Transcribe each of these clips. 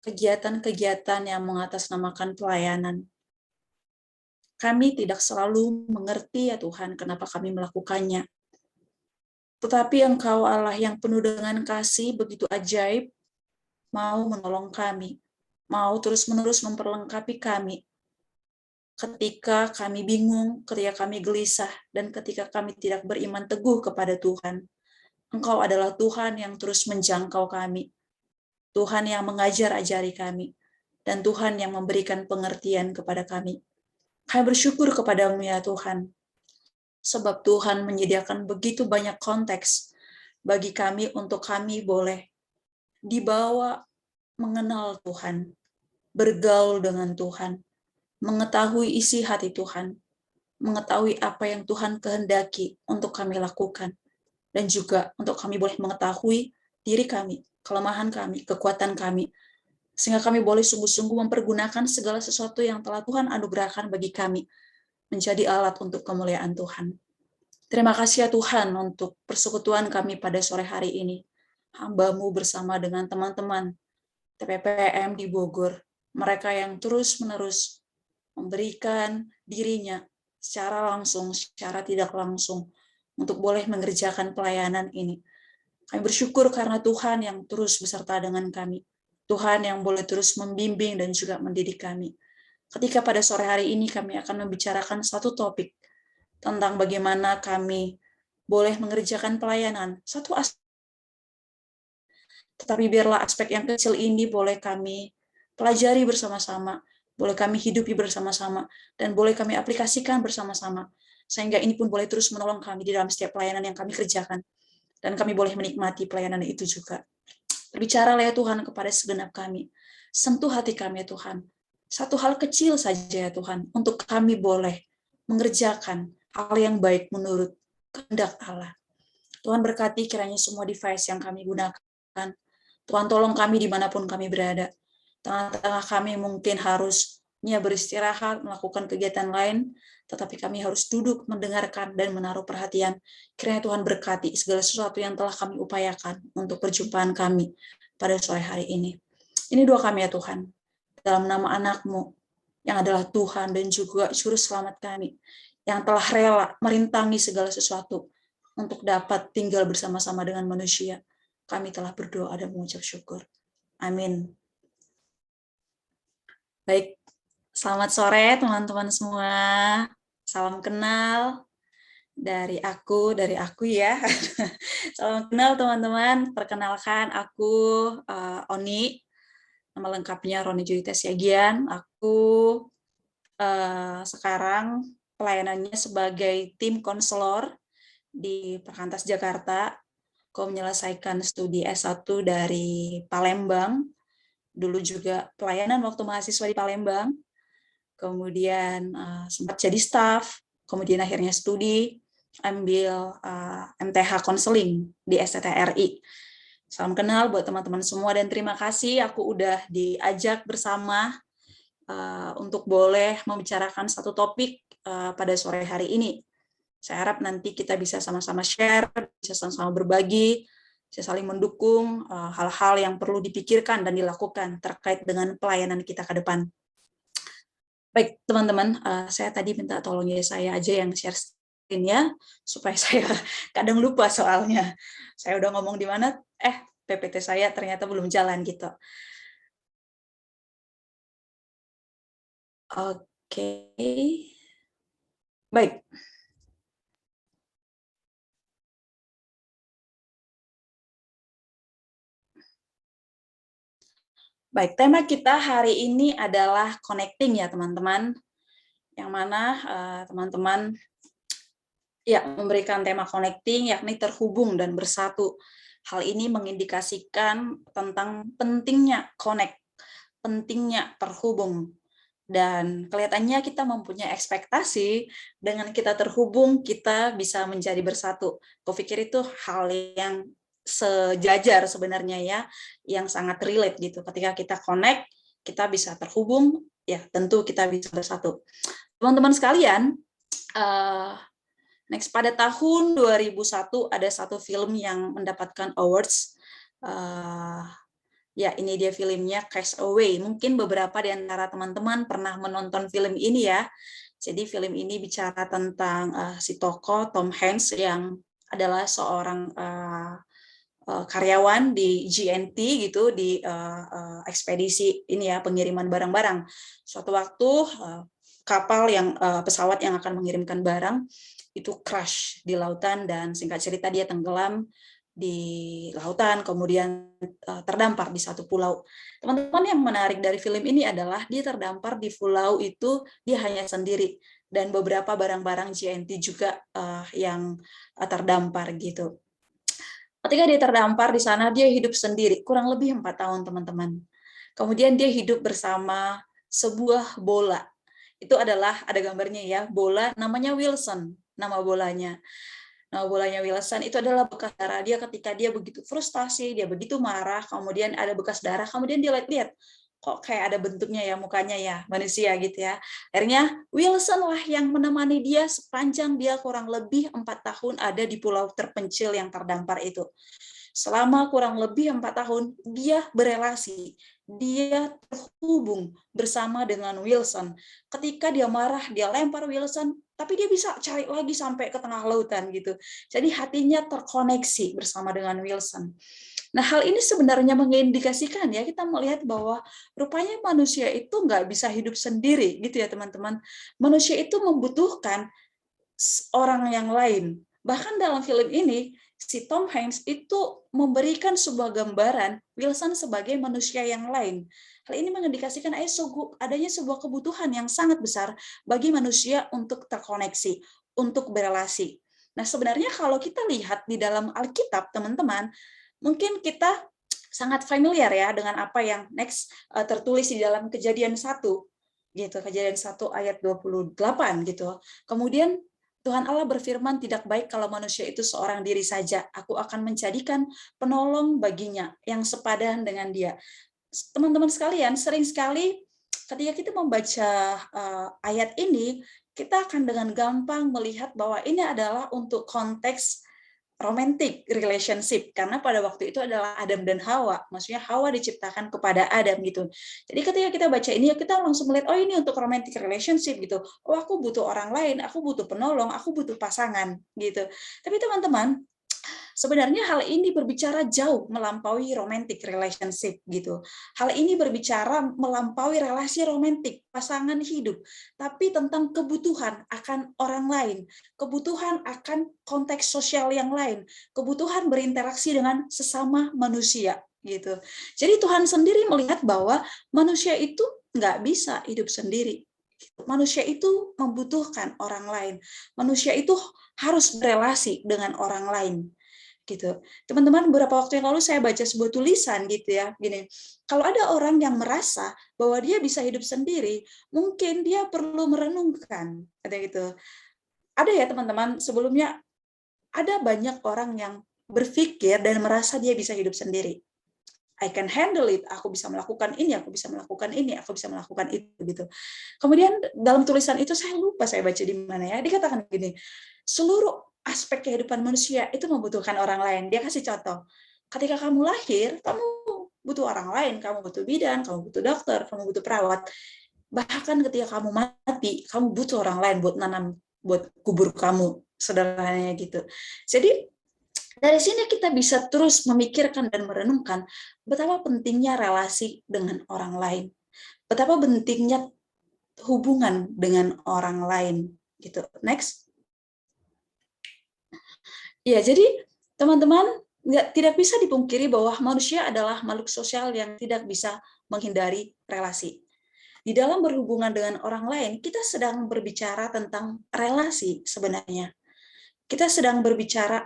kegiatan-kegiatan yang mengatasnamakan pelayanan. Kami tidak selalu mengerti ya Tuhan kenapa kami melakukannya. Tetapi Engkau Allah yang penuh dengan kasih begitu ajaib, mau menolong kami, mau terus-menerus memperlengkapi kami. Ketika kami bingung, ketika kami gelisah, dan ketika kami tidak beriman teguh kepada Tuhan, Engkau adalah Tuhan yang terus menjangkau kami, Tuhan yang mengajar-ajari kami, dan Tuhan yang memberikan pengertian kepada kami. Kami bersyukur kepadamu ya Tuhan, sebab Tuhan menyediakan begitu banyak konteks bagi kami untuk kami boleh dibawa mengenal Tuhan, bergaul dengan Tuhan, mengetahui isi hati Tuhan, mengetahui apa yang Tuhan kehendaki untuk kami lakukan, dan juga untuk kami boleh mengetahui diri kami, kelemahan kami, kekuatan kami, sehingga kami boleh sungguh-sungguh mempergunakan segala sesuatu yang telah Tuhan anugerahkan bagi kami, menjadi alat untuk kemuliaan Tuhan. Terima kasih ya Tuhan untuk persekutuan kami pada sore hari ini. Hamba-Mu bersama dengan teman-teman TPPM di Bogor, mereka yang terus-menerus memberikan dirinya secara langsung, secara tidak langsung, untuk boleh mengerjakan pelayanan ini. Kami bersyukur karena Tuhan yang terus beserta dengan kami. Tuhan yang boleh terus membimbing dan juga mendidik kami. Ketika pada sore hari ini kami akan membicarakan satu topik tentang bagaimana kami boleh mengerjakan pelayanan. Satu aspek, tetapi biarlah aspek yang kecil ini boleh kami pelajari bersama-sama, boleh kami hidupi bersama-sama, dan boleh kami aplikasikan bersama-sama, sehingga ini pun boleh terus menolong kami di dalam setiap pelayanan yang kami kerjakan, dan kami boleh menikmati pelayanan itu juga. Berbicaralah ya Tuhan kepada segenap kami, sentuh hati kami ya Tuhan, satu hal kecil saja ya Tuhan, untuk kami boleh mengerjakan hal yang baik menurut kehendak Allah. Tuhan berkati kiranya semua device yang kami gunakan. Tuhan tolong kami dimanapun kami berada. Tengah-tengah kami mungkin harusnya beristirahat, melakukan kegiatan lain, tetapi kami harus duduk, mendengarkan, dan menaruh perhatian. Kiranya Tuhan berkati segala sesuatu yang telah kami upayakan untuk perjumpaan kami pada sore hari ini. Ini doa kami ya Tuhan, dalam nama anak-Mu, yang adalah Tuhan dan juga Juru Selamat kami, yang telah rela merintangi segala sesuatu untuk dapat tinggal bersama-sama dengan manusia. Kami telah berdoa dan mengucap syukur. Amin. Baik, selamat sore teman-teman semua. Salam kenal dari aku ya. Salam kenal teman-teman. Perkenalkan aku Oni. Nama lengkapnya Roni Judita Siagian. Aku sekarang pelayanannya sebagai tim konselor di Perkantas Jakarta. Aku menyelesaikan studi S1 dari Palembang. Dulu juga pelayanan waktu mahasiswa di Palembang. Kemudian sempat jadi staff, kemudian akhirnya studi, ambil MTH Counseling di STTRI. Salam kenal buat teman-teman semua dan terima kasih aku udah diajak bersama untuk boleh membicarakan satu topik pada sore hari ini. Saya harap nanti kita bisa sama-sama share, bisa sama-sama berbagi, bisa saling mendukung hal-hal yang perlu dipikirkan dan dilakukan terkait dengan pelayanan kita ke depan. Baik, teman-teman, saya tadi minta tolong ya saya aja yang share screen ya, supaya saya kadang lupa soalnya. Saya udah ngomong di mana, PPT saya ternyata belum jalan gitu. Oke. Baik. Baik, tema kita hari ini adalah connecting ya teman-teman, yang mana teman-teman ya memberikan tema connecting, yakni terhubung dan bersatu. Hal ini mengindikasikan tentang pentingnya connect, pentingnya terhubung. Dan kelihatannya kita mempunyai ekspektasi dengan kita terhubung, kita bisa menjadi bersatu. Aku pikir itu hal yang sejajar sebenarnya ya, yang sangat relate gitu. Ketika kita connect, kita bisa terhubung, ya tentu kita bisa bersatu. Teman-teman sekalian, next pada tahun 2001 ada satu film yang mendapatkan awards Ya, ini dia filmnya, Castaway. Mungkin beberapa di antara teman-teman pernah menonton film ini ya. Jadi film ini bicara tentang si tokoh Tom Hanks yang adalah seorang karyawan di GNT gitu, di ekspedisi ini ya, pengiriman barang-barang. Suatu waktu kapal yang pesawat yang akan mengirimkan barang itu crash di lautan, dan singkat cerita dia tenggelam di lautan, kemudian terdampar di satu pulau. Teman-teman, yang menarik dari film ini adalah dia terdampar di pulau itu dia hanya sendiri, dan beberapa barang-barang GNT juga yang terdampar gitu. Ketika dia terdampar di sana, dia hidup sendiri kurang lebih 4 tahun, teman-teman. Kemudian dia hidup bersama sebuah bola. Itu adalah, ada gambarnya ya, bola namanya Wilson, nama bolanya. Nah, bolanya Wilson itu adalah bekas darah dia ketika dia begitu frustasi, dia begitu marah, kemudian ada bekas darah, kemudian dia lihat-lihat, kok kayak ada bentuknya ya mukanya ya, manusia gitu ya. Akhirnya Wilson lah yang menemani dia sepanjang dia kurang lebih 4 tahun ada di pulau terpencil yang terdampar itu. Selama kurang lebih 4 tahun, dia berelasi, dia terhubung bersama dengan Wilson. Ketika dia marah, dia lempar Wilson, tapi dia bisa cari lagi sampai ke tengah lautan gitu. Jadi hatinya terkoneksi bersama dengan Wilson. Nah, hal ini sebenarnya mengindikasikan ya, kita melihat bahwa rupanya manusia itu nggak bisa hidup sendiri gitu ya teman-teman. Manusia itu membutuhkan orang yang lain. Bahkan dalam film ini, si Tom Hanks itu memberikan sebuah gambaran Wilson sebagai manusia yang lain. Hal ini mengindikasikan adanya sebuah kebutuhan yang sangat besar bagi manusia untuk terkoneksi, untuk berelasi. Nah, sebenarnya kalau kita lihat di dalam Alkitab, teman-teman, mungkin kita sangat familiar ya dengan apa yang next tertulis di dalam Kejadian 1 gitu, Kejadian 1 ayat 28 gitu. Kemudian Tuhan Allah berfirman, tidak baik kalau manusia itu seorang diri saja. Aku akan menjadikan penolong baginya yang sepadan dengan dia. Teman-teman sekalian, sering sekali ketika kita membaca ayat ini, kita akan dengan gampang melihat bahwa ini adalah untuk konteks romantic relationship, karena pada waktu itu adalah Adam dan Hawa, maksudnya Hawa diciptakan kepada Adam gitu. Jadi ketika kita baca ini, kita langsung melihat, oh ini untuk romantic relationship gitu. Oh, aku butuh orang lain, aku butuh penolong, aku butuh pasangan gitu. Tapi teman-teman, sebenarnya hal ini berbicara jauh melampaui romantic relationship gitu. Hal ini berbicara melampaui relasi romantik, pasangan hidup, tapi tentang kebutuhan akan orang lain, kebutuhan akan konteks sosial yang lain, kebutuhan berinteraksi dengan sesama manusia gitu. Jadi Tuhan sendiri melihat bahwa manusia itu nggak bisa hidup sendiri. Manusia itu membutuhkan orang lain. Manusia itu harus berelasi dengan orang lain gitu. Teman-teman, beberapa waktu yang lalu saya baca sebuah tulisan gitu ya, gini, kalau ada orang yang merasa bahwa dia bisa hidup sendiri, mungkin dia perlu merenungkan, ada gitu. Ada ya teman-teman, sebelumnya ada banyak orang yang berpikir dan merasa dia bisa hidup sendiri. I can handle it, aku bisa melakukan ini, aku bisa melakukan ini, aku bisa melakukan itu gitu. Kemudian dalam tulisan itu saya lupa saya baca di mana ya, dikatakan gini, seluruh aspek kehidupan manusia itu membutuhkan orang lain. Dia kasih contoh, ketika kamu lahir, kamu butuh orang lain, kamu butuh bidan, kamu butuh dokter, kamu butuh perawat. Bahkan ketika kamu mati, kamu butuh orang lain buat nanam, buat kubur kamu, sederhananya gitu. Jadi dari sini kita bisa terus memikirkan dan merenungkan betapa pentingnya relasi dengan orang lain, betapa pentingnya hubungan dengan orang lain gitu. Next. Ya, jadi teman-teman, tidak bisa dipungkiri bahwa manusia adalah makhluk sosial yang tidak bisa menghindari relasi. Di dalam berhubungan dengan orang lain, kita sedang berbicara tentang relasi sebenarnya. Kita sedang berbicara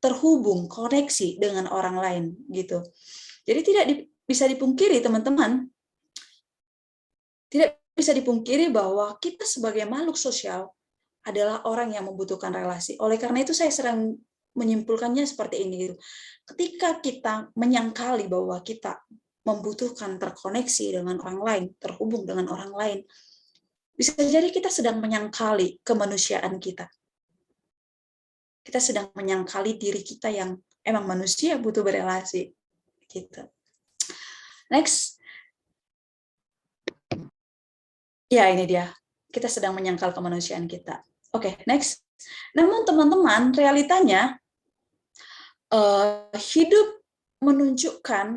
terhubung, koneksi dengan orang lain gitu. Jadi tidak bisa dipungkiri teman-teman, tidak bisa dipungkiri bahwa kita sebagai makhluk sosial adalah orang yang membutuhkan relasi. Oleh karena itu saya sering menyimpulkannya seperti ini gitu. Ketika kita menyangkali bahwa kita membutuhkan terkoneksi dengan orang lain, terhubung dengan orang lain, bisa jadi kita sedang menyangkali kemanusiaan kita. Kita sedang menyangkali diri kita yang emang manusia butuh berelasi gitu. Next. Ya, ini dia. Kita sedang menyangkal kemanusiaan kita. Oke, next. Namun teman-teman, realitanya hidup menunjukkan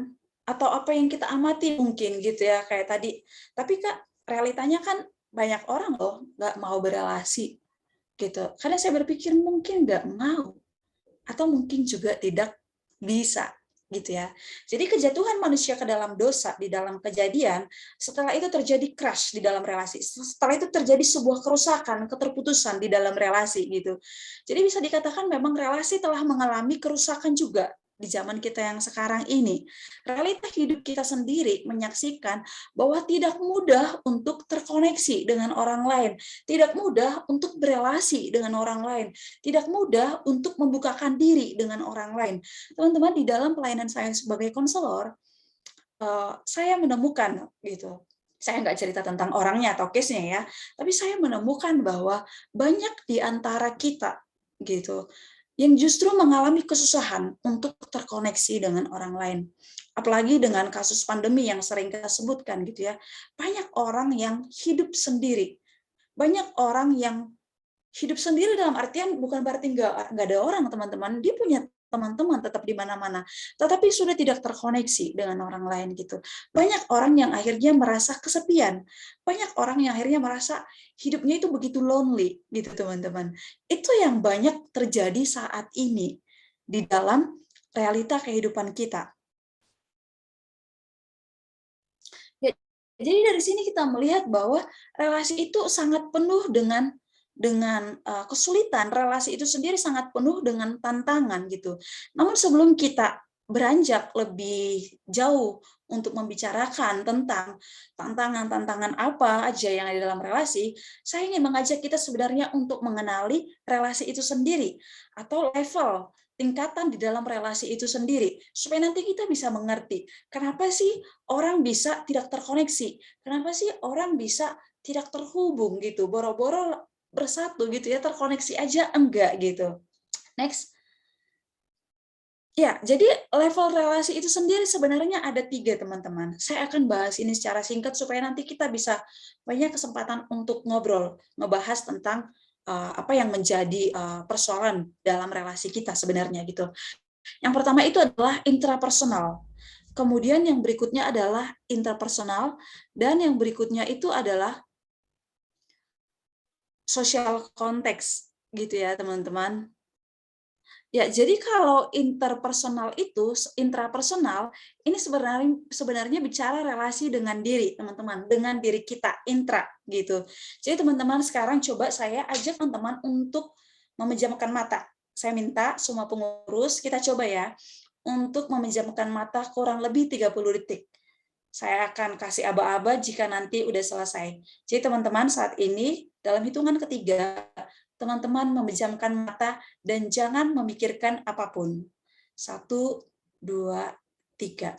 atau apa yang kita amati mungkin gitu ya kayak tadi. Tapi Kak, realitanya kan banyak orang loh nggak mau berelasi gitu. Karena saya berpikir mungkin nggak mau atau mungkin juga tidak bisa gitu ya. Jadi kejatuhan manusia ke dalam dosa di dalam kejadian, setelah itu terjadi crash di dalam relasi. Setelah itu terjadi sebuah kerusakan, keterputusan di dalam relasi gitu. Jadi bisa dikatakan memang relasi telah mengalami kerusakan juga di zaman kita yang sekarang ini. Realita hidup kita sendiri menyaksikan bahwa tidak mudah untuk terkoneksi dengan orang lain, tidak mudah untuk berelasi dengan orang lain, tidak mudah untuk membukakan diri dengan orang lain. Teman-teman, di dalam pelayanan saya sebagai konselor, saya menemukan gitu. Saya nggak cerita tentang orangnya atau case-nya ya, tapi saya menemukan bahwa banyak di antara kita gitu yang justru mengalami kesusahan untuk terkoneksi dengan orang lain. Apalagi dengan kasus pandemi yang sering kita sebutkan gitu ya. Banyak orang yang hidup sendiri. Banyak orang yang hidup sendiri dalam artian bukan berarti nggak ada orang, teman-teman. Dia punya teman-teman tetap di mana-mana, tetapi sudah tidak terkoneksi dengan orang lain gitu. Banyak orang yang akhirnya merasa kesepian, banyak orang yang akhirnya merasa hidupnya itu begitu lonely gitu, teman-teman. Itu yang banyak terjadi saat ini di dalam realita kehidupan kita. Ya, jadi dari sini kita melihat bahwa relasi itu sangat penuh dengan kesulitan, relasi itu sendiri sangat penuh dengan tantangan gitu. Namun sebelum kita beranjak lebih jauh untuk membicarakan tentang tantangan-tantangan apa aja yang ada dalam relasi, saya ingin mengajak kita sebenarnya untuk mengenali relasi itu sendiri atau level tingkatan di dalam relasi itu sendiri supaya nanti kita bisa mengerti kenapa sih orang bisa tidak terkoneksi, kenapa sih orang bisa tidak terhubung gitu, boro-boro bersatu gitu ya, terkoneksi aja enggak gitu. Next. Ya, jadi level relasi itu sendiri sebenarnya ada 3, teman-teman. Saya akan bahas ini secara singkat supaya nanti kita bisa banyak kesempatan untuk ngobrol, ngebahas tentang apa yang menjadi persoalan dalam relasi kita sebenarnya gitu. Yang pertama itu adalah intrapersonal. Kemudian yang berikutnya adalah interpersonal dan yang berikutnya itu adalah social konteks gitu ya, teman-teman. Ya, jadi kalau interpersonal itu, intrapersonal, ini sebenarnya bicara relasi dengan diri, teman-teman, dengan diri kita, intra, gitu. Jadi teman-teman sekarang coba saya ajak teman-teman untuk memejamkan mata. Saya minta semua pengurus, kita coba ya, untuk memejamkan mata kurang lebih 30 detik. Saya akan kasih aba-aba jika nanti udah selesai. Jadi teman-teman saat ini, dalam hitungan ketiga, teman-teman memejamkan mata dan jangan memikirkan apapun. 1, 2, 3.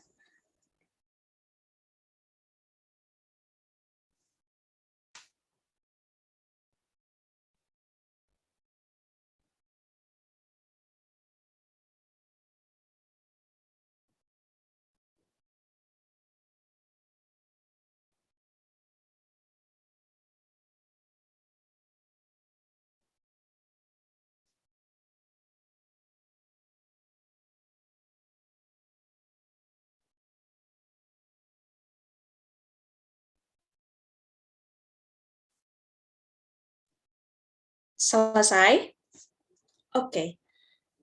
Selesai? Oke.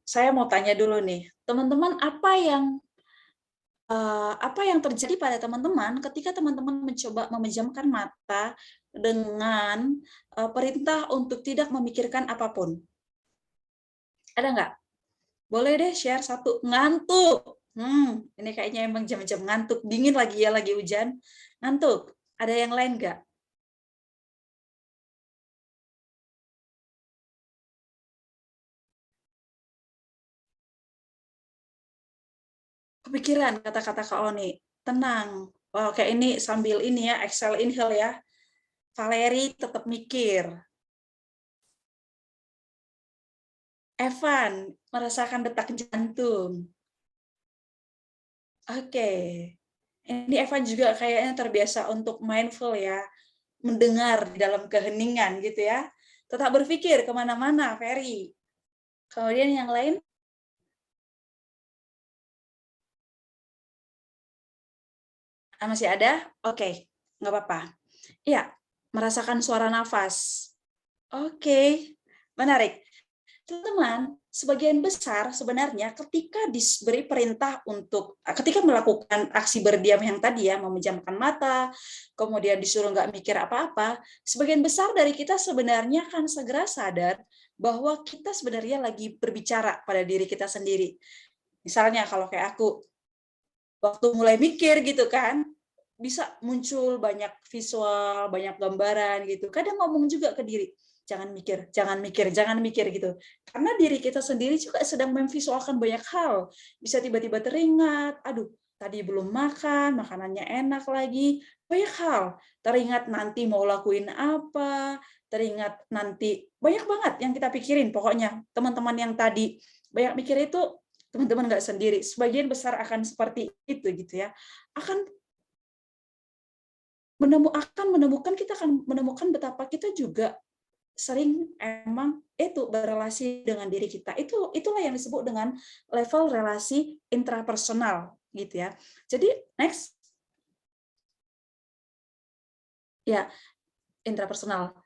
Saya mau tanya dulu nih, teman-teman apa yang terjadi pada teman-teman ketika teman-teman mencoba memejamkan mata dengan perintah untuk tidak memikirkan apapun? Ada nggak? Boleh deh share satu. Ngantuk. Ini kayaknya emang jam-jam ngantuk. Dingin lagi ya, lagi hujan. Ngantuk. Ada yang lain nggak? Kepikiran kata-kata Kak Oni. Tenang. Oke, ini sambil ini ya, exhale inhale ya. Valeri tetap mikir. Evan merasakan detak jantung. Oke. Ini Eva juga kayaknya terbiasa untuk mindful ya, mendengar di dalam keheningan gitu ya. Tetap berpikir kemana-mana, Ferry. Kemudian yang lain, masih ada? Oke, nggak apa-apa. Iya, merasakan suara nafas. Oke, menarik. Teman-teman, sebagian besar sebenarnya ketika diberi perintah untuk ketika melakukan aksi berdiam yang tadi ya, memejamkan mata, kemudian disuruh nggak mikir apa-apa, sebagian besar dari kita sebenarnya akan segera sadar bahwa kita sebenarnya lagi berbicara pada diri kita sendiri. Misalnya kalau kayak aku, waktu mulai mikir gitu kan, bisa muncul banyak visual, banyak gambaran gitu. Kadang ngomong juga ke diri, jangan mikir, jangan mikir, jangan mikir gitu. Karena diri kita sendiri juga sedang memvisualkan banyak hal. Bisa tiba-tiba teringat, aduh, tadi belum makan, makanannya enak lagi, banyak hal. Teringat nanti mau lakuin apa, teringat nanti banyak banget yang kita pikirin. Pokoknya teman-teman yang tadi banyak mikir itu teman-teman nggak sendiri, sebagian besar akan seperti itu gitu ya. Akan kita akan menemukan betapa kita juga sering emang itu berelasi dengan diri kita. Itulah yang disebut dengan level relasi intrapersonal gitu ya. Jadi next ya, intrapersonal.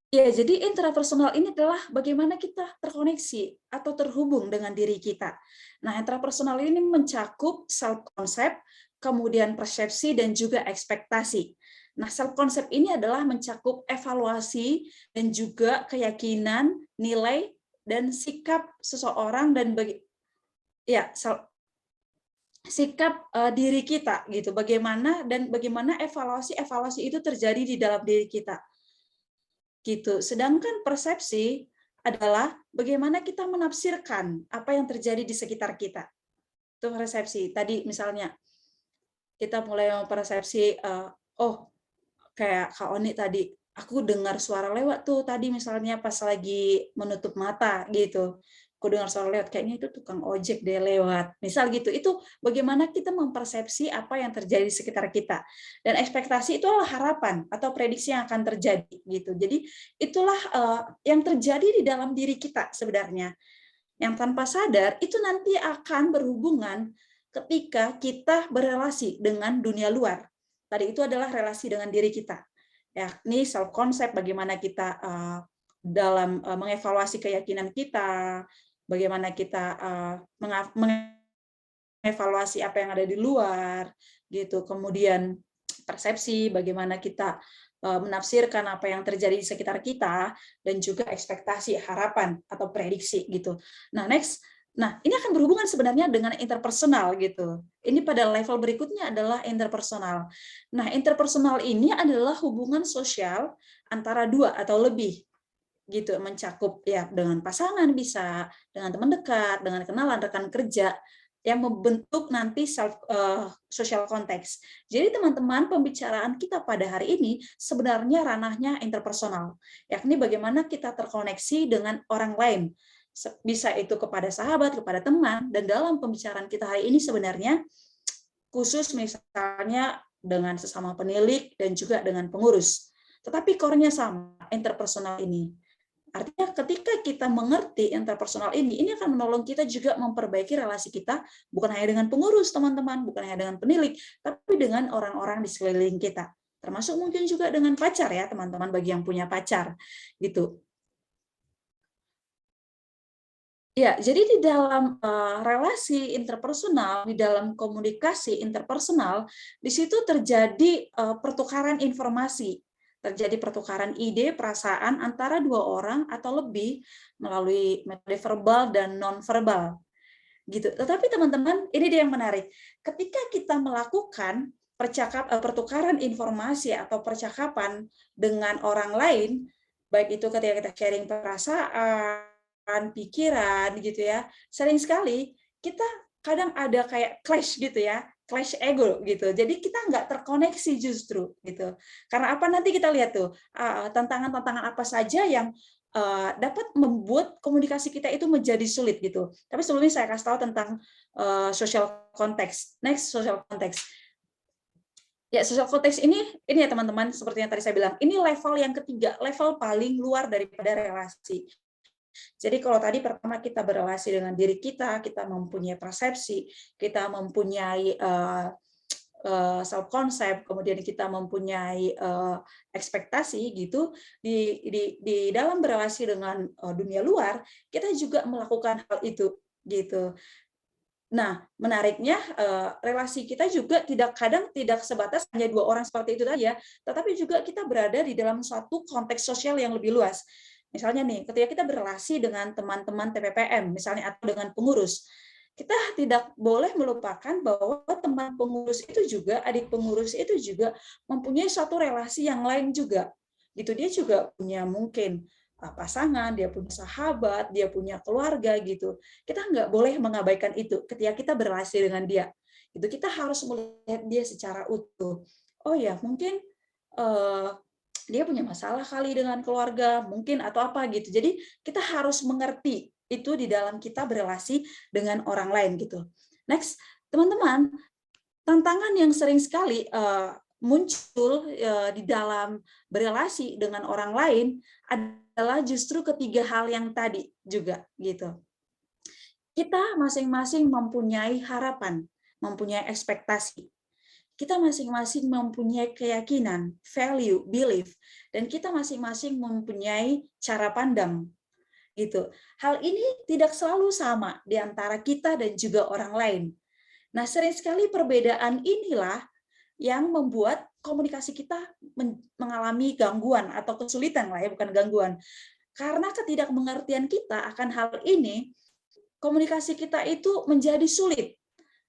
Ya, jadi intrapersonal ini adalah bagaimana kita terkoneksi atau terhubung dengan diri kita. Nah, intrapersonal ini mencakup self concept, kemudian persepsi dan juga ekspektasi. Nah, self concept ini adalah mencakup evaluasi dan juga keyakinan, nilai dan sikap seseorang dan ya sikap diri kita gitu. Bagaimana evaluasi itu terjadi di dalam diri kita gitu. Sedangkan persepsi adalah bagaimana kita menafsirkan apa yang terjadi di sekitar kita. Itu persepsi. Tadi misalnya kita mulai mempersepsi, oh kayak Kak Oni tadi, aku dengar suara lewat tuh tadi misalnya pas lagi menutup mata gitu. Aku dengar suara lewat, kayaknya itu tukang ojek deh lewat. Misal gitu, itu bagaimana kita mempersepsi apa yang terjadi di sekitar kita. Dan ekspektasi itu adalah harapan atau prediksi yang akan terjadi gitu. Jadi itulah yang terjadi di dalam diri kita sebenarnya. Yang tanpa sadar itu nanti akan berhubungan ketika kita berelasi dengan dunia luar. Tadi itu adalah relasi dengan diri kita. Yakni self concept, bagaimana kita dalam mengevaluasi keyakinan kita, bagaimana kita mengevaluasi apa yang ada di luar, gitu. Kemudian persepsi, bagaimana kita menafsirkan apa yang terjadi di sekitar kita, dan juga ekspektasi, harapan atau prediksi gitu. Nah, next. Nah, ini akan berhubungan sebenarnya dengan interpersonal gitu. Ini pada level berikutnya adalah interpersonal. Nah, interpersonal ini adalah hubungan sosial antara dua atau lebih gitu, mencakup ya dengan pasangan bisa, dengan teman dekat, dengan kenalan, rekan kerja yang membentuk nanti social context. Jadi teman-teman, pembicaraan kita pada hari ini sebenarnya ranahnya interpersonal, yakni bagaimana kita terkoneksi dengan orang lain. Bisa itu kepada sahabat, kepada teman, dan dalam pembicaraan kita hari ini sebenarnya khusus misalnya dengan sesama penilik dan juga dengan pengurus. Tetapi core-nya sama, interpersonal ini. Artinya ketika kita mengerti interpersonal ini akan menolong kita juga memperbaiki relasi kita, bukan hanya dengan pengurus, teman-teman, bukan hanya dengan penilik, tapi dengan orang-orang di sekeliling kita. Termasuk mungkin juga dengan pacar ya, teman-teman, bagi yang punya pacar. Gitu. Ya, jadi di dalam relasi interpersonal, di dalam komunikasi interpersonal, di situ terjadi pertukaran informasi, terjadi pertukaran ide, perasaan antara dua orang atau lebih melalui metode verbal dan non-verbal. Gitu. Tetapi teman-teman, ini dia yang menarik. Ketika kita melakukan pertukaran informasi atau percakapan dengan orang lain, baik itu ketika kita sharing perasaan, pikiran gitu ya, sering sekali kita kadang ada kayak clash gitu ya, clash ego gitu. Jadi kita nggak terkoneksi justru gitu. Karena apa, nanti kita lihat tuh tantangan-tantangan apa saja yang dapat membuat komunikasi kita itu menjadi sulit gitu. Tapi sebelumnya saya kasih tahu tentang social context. Next, social context. Ya, social context ini ya teman-teman, seperti yang tadi saya bilang, ini level yang ketiga, level paling luar daripada relasi. Jadi kalau tadi pertama kita berrelasi dengan diri kita mempunyai persepsi, kita mempunyai self concept, kemudian kita mempunyai ekspektasi gitu di dalam berrelasi dengan dunia luar, kita juga melakukan hal itu gitu. Nah, menariknya relasi kita juga kadang tidak sebatas hanya 2 orang seperti itu tadi ya, tetapi juga kita berada di dalam suatu konteks sosial yang lebih luas. Misalnya nih, ketika kita berrelasi dengan teman-teman TPPM misalnya atau dengan pengurus, kita tidak boleh melupakan bahwa teman pengurus itu juga, adik pengurus itu juga mempunyai suatu relasi yang lain juga. Gitu, dia juga punya mungkin pasangan, dia punya sahabat, dia punya keluarga gitu. Kita nggak boleh mengabaikan itu ketika kita berrelasi dengan dia. Itu kita harus melihat dia secara utuh. Oh ya, mungkin dia punya masalah kali dengan keluarga, mungkin atau apa gitu. Jadi kita harus mengerti itu di dalam kita berrelasi dengan orang lain gitu. Next, teman-teman, tantangan yang sering sekali muncul di dalam berrelasi dengan orang lain adalah justru ketiga hal yang tadi juga gitu. Kita masing-masing mempunyai harapan, mempunyai ekspektasi. Kita masing-masing mempunyai keyakinan, value, belief, dan kita masing-masing mempunyai cara pandang gitu. Hal ini tidak selalu sama di antara kita dan juga orang lain. Nah, sering sekali perbedaan inilah yang membuat komunikasi kita mengalami gangguan atau kesulitan lah ya, bukan gangguan. Karena ketidakmengertian kita akan hal ini, komunikasi kita itu menjadi sulit.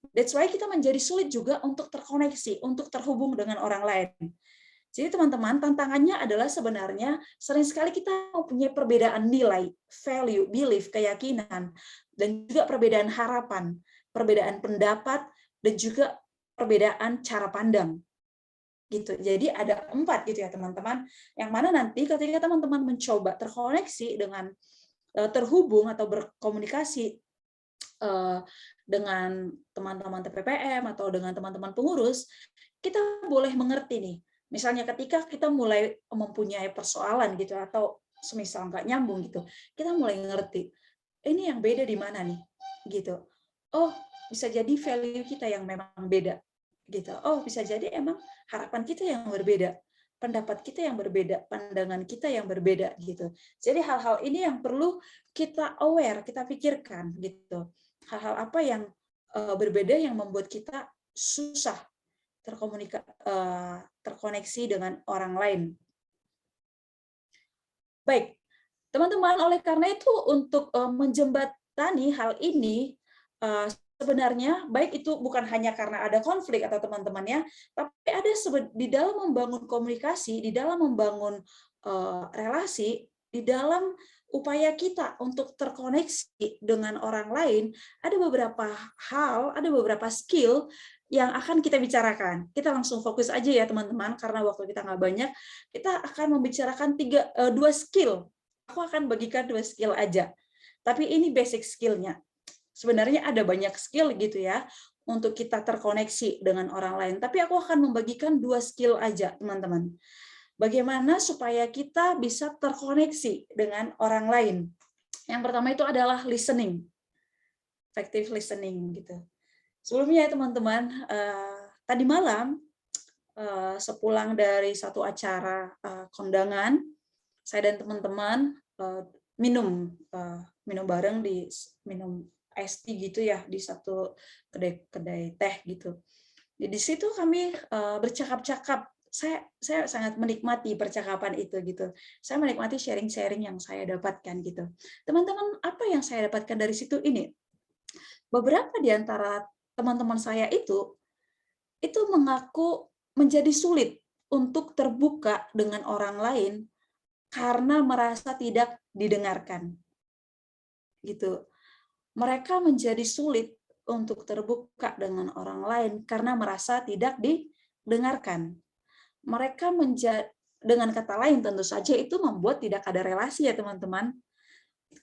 That's why kita menjadi sulit juga untuk terkoneksi, untuk terhubung dengan orang lain. Jadi teman-teman, tantangannya adalah sebenarnya sering sekali kita mempunyai perbedaan nilai, value, belief, keyakinan, dan juga perbedaan harapan, perbedaan pendapat, dan juga perbedaan cara pandang. Gitu. Jadi ada 4 gitu ya teman-teman, yang mana nanti ketika teman-teman mencoba terkoneksi dengan terhubung atau berkomunikasi dengan teman-teman TPPM atau dengan teman-teman pengurus, kita boleh mengerti nih. Misalnya ketika kita mulai mempunyai persoalan gitu atau semisal nggak nyambung gitu, kita mulai ngerti ini yang beda di mana nih, gitu. Oh, bisa jadi value kita yang memang beda, gitu. Oh, bisa jadi emang harapan kita yang berbeda, pendapat kita yang berbeda, pandangan kita yang berbeda, gitu. Jadi hal-hal ini yang perlu kita aware, kita pikirkan, gitu. Hal-hal apa yang berbeda yang membuat kita susah terkoneksi dengan orang lain. Baik, teman-teman, oleh karena itu untuk menjembatani hal ini, sebenarnya baik itu bukan hanya karena ada konflik atau teman-temannya, tapi ada di dalam membangun komunikasi, di dalam membangun relasi, di dalam upaya kita untuk terkoneksi dengan orang lain, ada beberapa hal, ada beberapa skill yang akan kita bicarakan. Kita langsung fokus aja ya teman-teman, karena waktu kita nggak banyak, kita akan membicarakan 2 skill. Aku akan bagikan 2 skill aja. Tapi ini basic skill-nya. Sebenarnya ada banyak skill gitu ya, untuk kita terkoneksi dengan orang lain. Tapi aku akan membagikan 2 skill aja, teman-teman. Bagaimana supaya kita bisa terkoneksi dengan orang lain. Yang pertama itu adalah listening. Effective listening gitu. Sebelumnya ya teman-teman, tadi malam sepulang dari satu acara kondangan, saya dan teman-teman minum bareng minum es tea gitu ya di satu kedai teh gitu. Di situ kami bercakap-cakap. Saya sangat menikmati percakapan itu gitu. Saya menikmati sharing-sharing yang saya dapatkan gitu. Teman-teman, apa yang saya dapatkan dari situ ini? Beberapa di antara teman-teman saya itu mengaku menjadi sulit untuk terbuka dengan orang lain karena merasa tidak didengarkan. Gitu. Mereka menjadi sulit untuk terbuka dengan orang lain karena merasa tidak didengarkan. Mereka dengan kata lain tentu saja itu membuat tidak ada relasi ya teman-teman.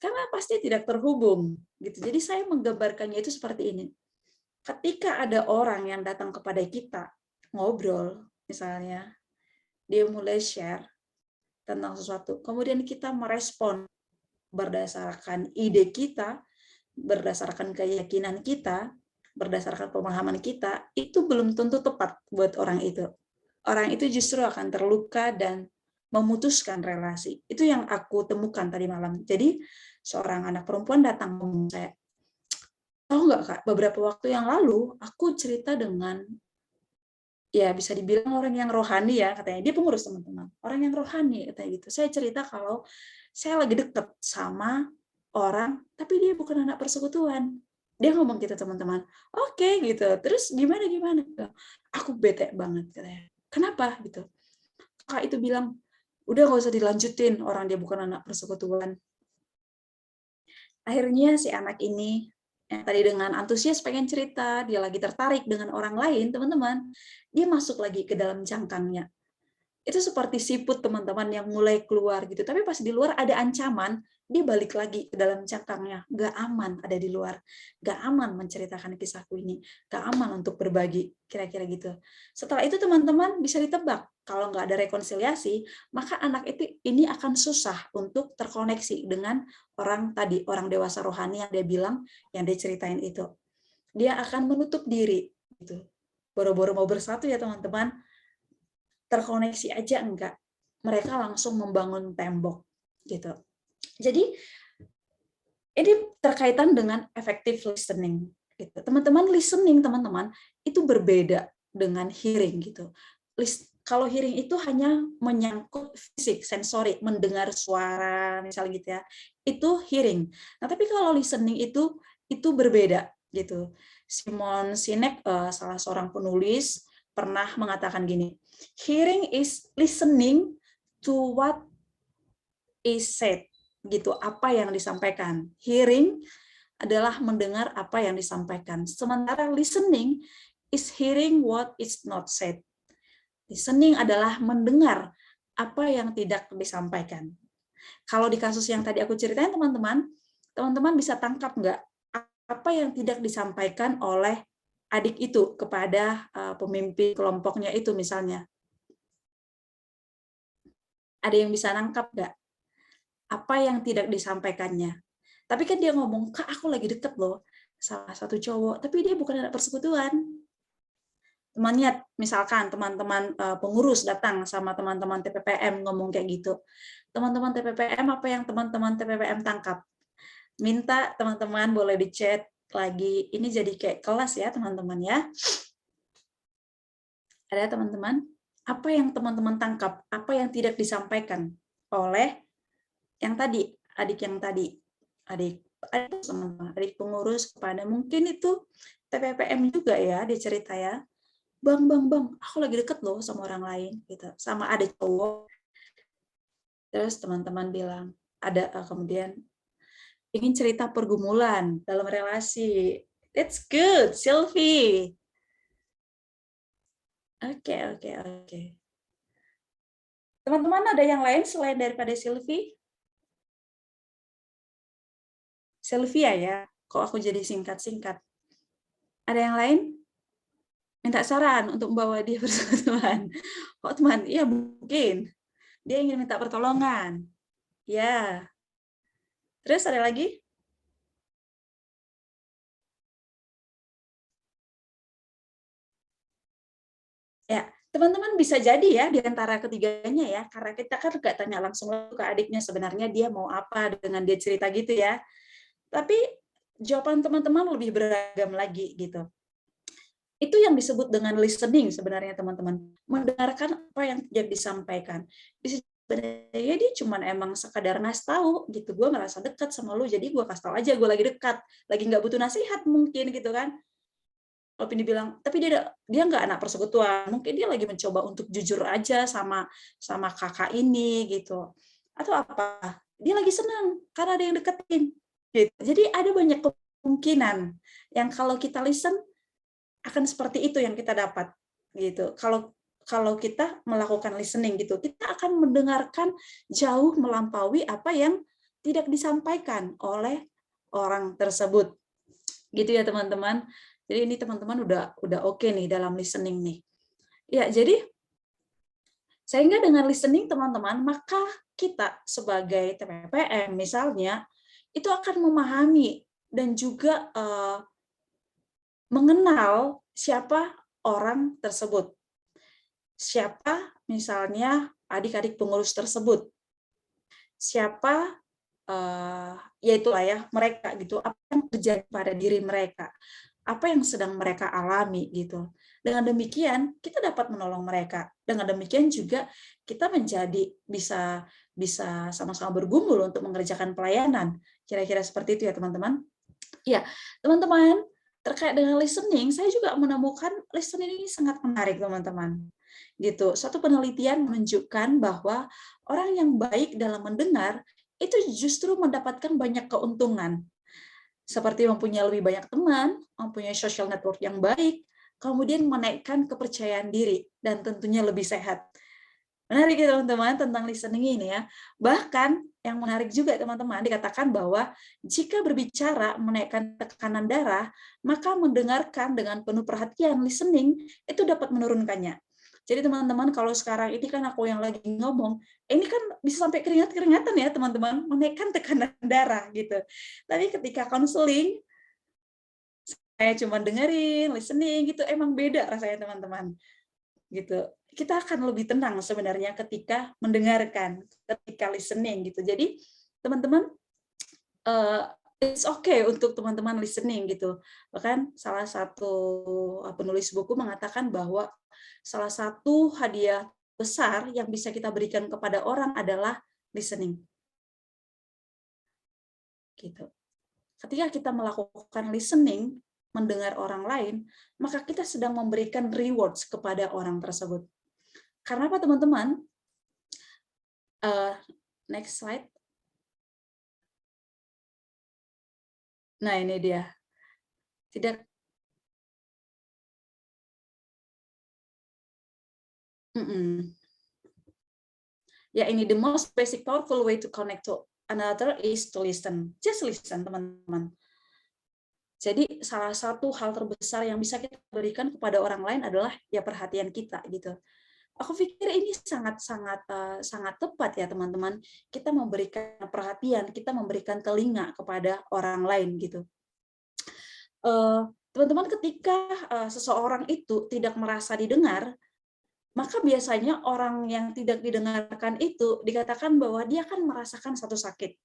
Karena pasti tidak terhubung gitu. Jadi saya menggambarkannya itu seperti ini. Ketika ada orang yang datang kepada kita ngobrol, misalnya, dia mulai share tentang sesuatu, kemudian kita merespon berdasarkan ide kita, berdasarkan keyakinan kita, berdasarkan pemahaman kita, itu belum tentu tepat buat orang itu. Orang itu justru akan terluka dan memutuskan relasi. Itu yang aku temukan tadi malam. Jadi, seorang anak perempuan datang ke saya, tahu nggak Kak, beberapa waktu yang lalu aku cerita dengan, ya bisa dibilang orang yang rohani ya, katanya. Dia pengurus teman-teman. Orang yang rohani, katanya gitu. Saya cerita kalau saya lagi deket sama orang, tapi dia bukan anak persekutuan. Dia ngomong gitu teman-teman. Oke gitu. Terus gimana? Aku bete banget katanya. Kenapa gitu? Kak itu bilang, udah nggak usah dilanjutin, orang dia bukan anak persekutuan. Akhirnya si anak ini yang tadi dengan antusias pengen cerita, dia lagi tertarik dengan orang lain, teman-teman, dia masuk lagi ke dalam cangkangnya. Itu seperti siput teman-teman yang mulai keluar gitu, tapi pas di luar ada ancaman, dia balik lagi ke dalam cangkangnya. Gak aman ada di luar, gak aman menceritakan kisahku ini, gak aman untuk berbagi, kira-kira gitu. Setelah itu teman-teman bisa ditebak, kalau nggak ada rekonsiliasi, maka anak itu ini akan susah untuk terkoneksi dengan orang tadi, orang dewasa rohani yang dia bilang, yang dia ceritain itu. Dia akan menutup diri, gitu. Boro-boro mau bersatu ya teman-teman, terkoneksi aja enggak. Mereka langsung membangun tembok gitu. Jadi ini terkaitan dengan effective listening gitu. Teman-teman listening teman-teman itu berbeda dengan hearing gitu. Kalau hearing itu hanya menyangkut fisik, sensori, mendengar suara misalnya gitu ya. Itu hearing. Nah, tapi kalau listening itu berbeda gitu. Simon Sinek salah seorang penulis pernah mengatakan gini, hearing is listening to what is said, gitu, apa yang disampaikan. Hearing adalah mendengar apa yang disampaikan. Sementara listening is hearing what is not said. Listening adalah mendengar apa yang tidak disampaikan. Kalau di kasus yang tadi aku ceritain teman-teman, teman-teman bisa tangkap nggak apa yang tidak disampaikan oleh adik itu kepada pemimpin kelompoknya itu misalnya. Ada yang bisa nangkap nggak? Apa yang tidak disampaikannya. Tapi kan dia ngomong, Kak aku lagi deket loh sama satu cowok, tapi dia bukan anak persekutuan. Temannya, misalkan teman-teman pengurus datang sama teman-teman TPPM ngomong kayak gitu. Teman-teman TPPM, apa yang teman-teman TPPM tangkap? Minta teman-teman boleh di chat lagi, ini jadi kayak kelas ya teman-teman ya. Ada teman-teman, apa yang teman-teman tangkap, apa yang tidak disampaikan oleh yang tadi, adik yang tadi, adik pengurus kepada mungkin itu TPPM juga ya, dia cerita ya, bang, aku lagi deket loh sama orang lain, gitu, sama ada cowok, terus teman-teman bilang, ada kemudian ingin cerita pergumulan dalam relasi, that's good, Sylvie, oke. Teman-teman ada yang lain selain daripada Sylvia ya, kok aku jadi singkat-singkat. Ada yang lain? Minta saran untuk membawa dia persekutuan. Oh teman, iya mungkin. Dia ingin minta pertolongan. Ya. Terus ada lagi? Ya, teman-teman bisa jadi ya di antara ketiganya ya, karena kita kan nggak tanya langsung ke adiknya sebenarnya dia mau apa dengan dia cerita gitu ya. Tapi jawaban teman-teman lebih beragam lagi gitu. Itu yang disebut dengan listening sebenarnya teman-teman. Mendengarkan apa yang dia disampaikan. Sebenarnya dia cuma emang sekadar ngasih tahu gitu. Gue ngerasa dekat sama lu, jadi gue kasih tahu aja gue lagi dekat. Lagi nggak butuh nasihat mungkin gitu kan. Kalau Pindi bilang, tapi dia nggak anak persekutuan. Mungkin dia lagi mencoba untuk jujur aja sama kakak ini gitu. Atau apa? Dia lagi senang karena ada yang deketin. Gitu. Jadi ada banyak kemungkinan yang kalau kita listen akan seperti itu yang kita dapat gitu. Kalau kita melakukan listening gitu, kita akan mendengarkan jauh melampaui apa yang tidak disampaikan oleh orang tersebut. Gitu ya teman-teman. Jadi ini teman-teman udah oke nih dalam listening nih. Ya, jadi sehingga dengan listening teman-teman, maka kita sebagai TPPM misalnya, itu akan memahami dan juga mengenal siapa orang tersebut. Siapa misalnya adik-adik pengurus tersebut. Siapa ya itulah ya mereka gitu, apa yang terjadi pada diri mereka, apa yang sedang mereka alami gitu. Dengan demikian kita dapat menolong mereka. Dengan demikian juga kita menjadi bisa bisa sama-sama bergumul untuk mengerjakan pelayanan. Kira-kira seperti itu ya teman-teman. Ya, teman-teman, terkait dengan listening, saya juga menemukan listening ini sangat menarik, teman-teman. Gitu. Suatu penelitian menunjukkan bahwa orang yang baik dalam mendengar itu justru mendapatkan banyak keuntungan, seperti mempunyai lebih banyak teman, mempunyai social network yang baik, kemudian menaikkan kepercayaan diri, dan tentunya lebih sehat. Menarik ya teman-teman tentang listening ini ya. Bahkan yang menarik juga teman-teman dikatakan bahwa jika berbicara menaikkan tekanan darah, maka mendengarkan dengan penuh perhatian listening itu dapat menurunkannya. Jadi teman-teman kalau sekarang ini kan aku yang lagi ngomong, ini kan bisa sampai keringat-keringatan ya teman-teman, menaikkan tekanan darah gitu. Tapi ketika konseling, saya cuma dengerin, listening gitu, emang beda rasanya teman-teman gitu. Kita akan lebih tenang sebenarnya ketika mendengarkan, ketika listening gitu. Jadi teman-teman it's okay untuk teman-teman listening gitu. Bahkan salah satu penulis buku mengatakan bahwa salah satu hadiah besar yang bisa kita berikan kepada orang adalah listening. Gitu. Ketika kita melakukan listening, mendengar orang lain, maka kita sedang memberikan rewards kepada orang tersebut. Karena apa teman-teman? Next slide. Nah ini dia. Tidak. Ya ini the most basic powerful way to connect to another is to listen. Just listen teman-teman. Jadi salah satu hal terbesar yang bisa kita berikan kepada orang lain adalah ya perhatian kita gitu. Aku pikir ini sangat tepat ya teman-teman. Kita memberikan perhatian, kita memberikan telinga kepada orang lain gitu. Teman-teman, ketika seseorang itu tidak merasa didengar, maka biasanya orang yang tidak didengarkan itu dikatakan bahwa dia akan merasakan satu sakit.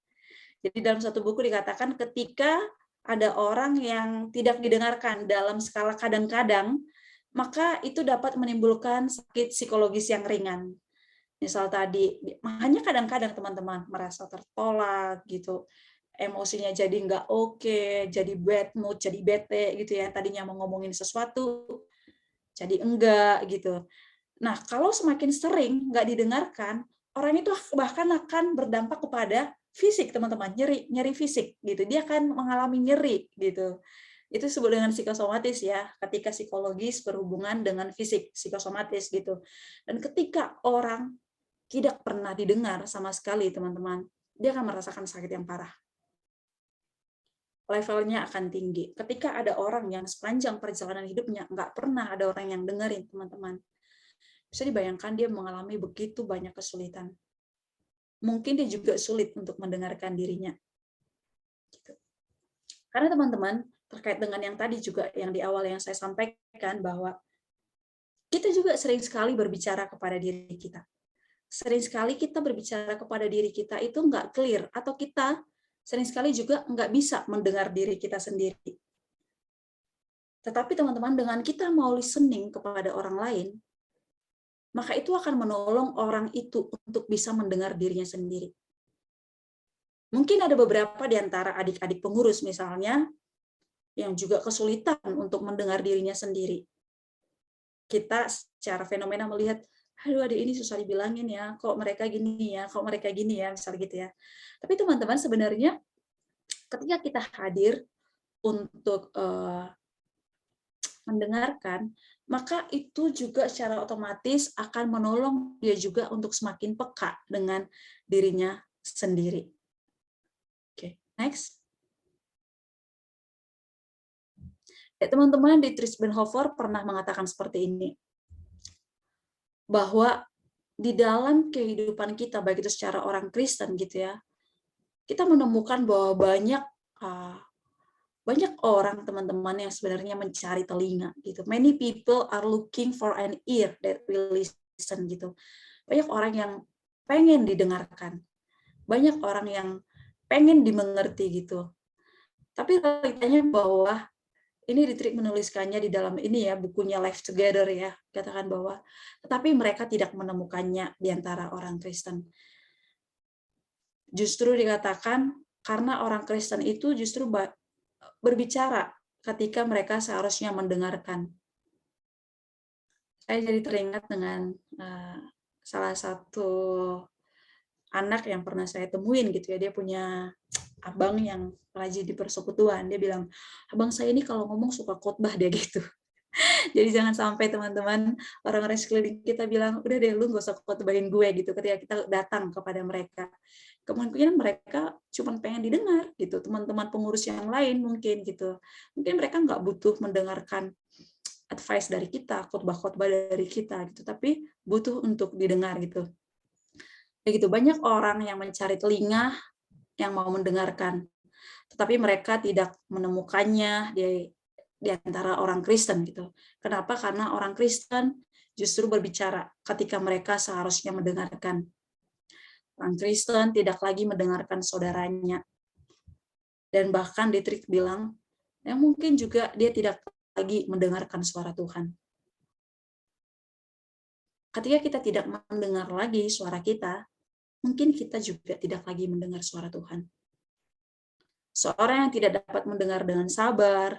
Jadi dalam satu buku dikatakan ketika ada orang yang tidak didengarkan dalam skala kadang-kadang, maka itu dapat menimbulkan sakit psikologis yang ringan. Misal tadi, hanya kadang-kadang teman-teman merasa tertolak gitu, emosinya jadi nggak oke, jadi bad mood, jadi bete gitu ya, tadinya mau ngomongin sesuatu, jadi enggak gitu. Nah, kalau semakin sering nggak didengarkan, orang itu bahkan akan berdampak kepada fisik, teman-teman, nyeri fisik gitu. Dia akan mengalami nyeri gitu. Itu disebut dengan psikosomatis ya, ketika psikologis berhubungan dengan fisik, psikosomatis gitu. Dan ketika orang tidak pernah didengar sama sekali, teman-teman, dia akan merasakan sakit yang parah. Levelnya akan tinggi. Ketika ada orang yang sepanjang perjalanan hidupnya nggak pernah ada orang yang dengerin, teman-teman, bisa dibayangkan dia mengalami begitu banyak kesulitan. Mungkin dia juga sulit untuk mendengarkan dirinya. Gitu. Karena teman-teman, terkait dengan yang tadi juga, yang di awal yang saya sampaikan, bahwa kita juga sering sekali berbicara kepada diri kita. Sering sekali kita berbicara kepada diri kita itu nggak clear, atau kita sering sekali juga nggak bisa mendengar diri kita sendiri. Tetapi teman-teman, dengan kita mau listening kepada orang lain, maka itu akan menolong orang itu untuk bisa mendengar dirinya sendiri. Mungkin ada beberapa di antara adik-adik pengurus misalnya, yang juga kesulitan untuk mendengar dirinya sendiri. Kita secara fenomena melihat, aduh adik ini susah dibilangin ya, kok mereka gini ya, kok mereka gini ya, misalnya gitu ya. Tapi teman-teman sebenarnya ketika kita hadir untuk mendengarkan, maka itu juga secara otomatis akan menolong dia juga untuk semakin peka dengan dirinya sendiri. Oke, next. Ya, teman-teman, Dietrich Bonhoeffer pernah mengatakan seperti ini. bahwa di dalam kehidupan kita, baik itu secara orang Kristen gitu ya, kita menemukan bahwa banyak orang teman-teman yang sebenarnya mencari telinga gitu. Many people are looking for an ear that will listen gitu. Banyak orang yang pengen didengarkan. Banyak orang yang pengen dimengerti gitu. Tapi realitanya bahwa ini Dietrich menuliskannya di dalam ini ya, bukunya Life Together ya, katakan bahwa tetapi mereka tidak menemukannya di antara orang Kristen. Justru dikatakan karena orang Kristen itu justru berbicara ketika mereka seharusnya mendengarkan. Saya jadi teringat dengan salah satu anak yang pernah saya temuin gitu ya, dia punya abang yang rajin di persekutuan. Dia bilang, abang saya ini kalau ngomong suka khotbah dia gitu. Jadi jangan sampai teman-teman orang-orang sekeliling kita bilang, udah deh lu gak usah khotbahin gue gitu ketika kita datang kepada mereka. Kemungkinan mereka cuma pengen didengar gitu, teman-teman pengurus yang lain mungkin gitu. Mungkin mereka nggak butuh mendengarkan advice dari kita, khotbah-khotbah dari kita gitu, tapi butuh untuk didengar gitu. Begitu banyak orang yang mencari telinga yang mau mendengarkan, tetapi mereka tidak menemukannya di antara orang Kristen gitu. Kenapa? Karena orang Kristen justru berbicara ketika mereka seharusnya mendengarkan. Orang Kristen tidak lagi mendengarkan saudaranya. Dan bahkan Dietrich bilang, ya mungkin juga dia tidak lagi mendengarkan suara Tuhan. Ketika kita tidak mendengar lagi suara kita, mungkin kita juga tidak lagi mendengar suara Tuhan. Seorang yang tidak dapat mendengar dengan sabar,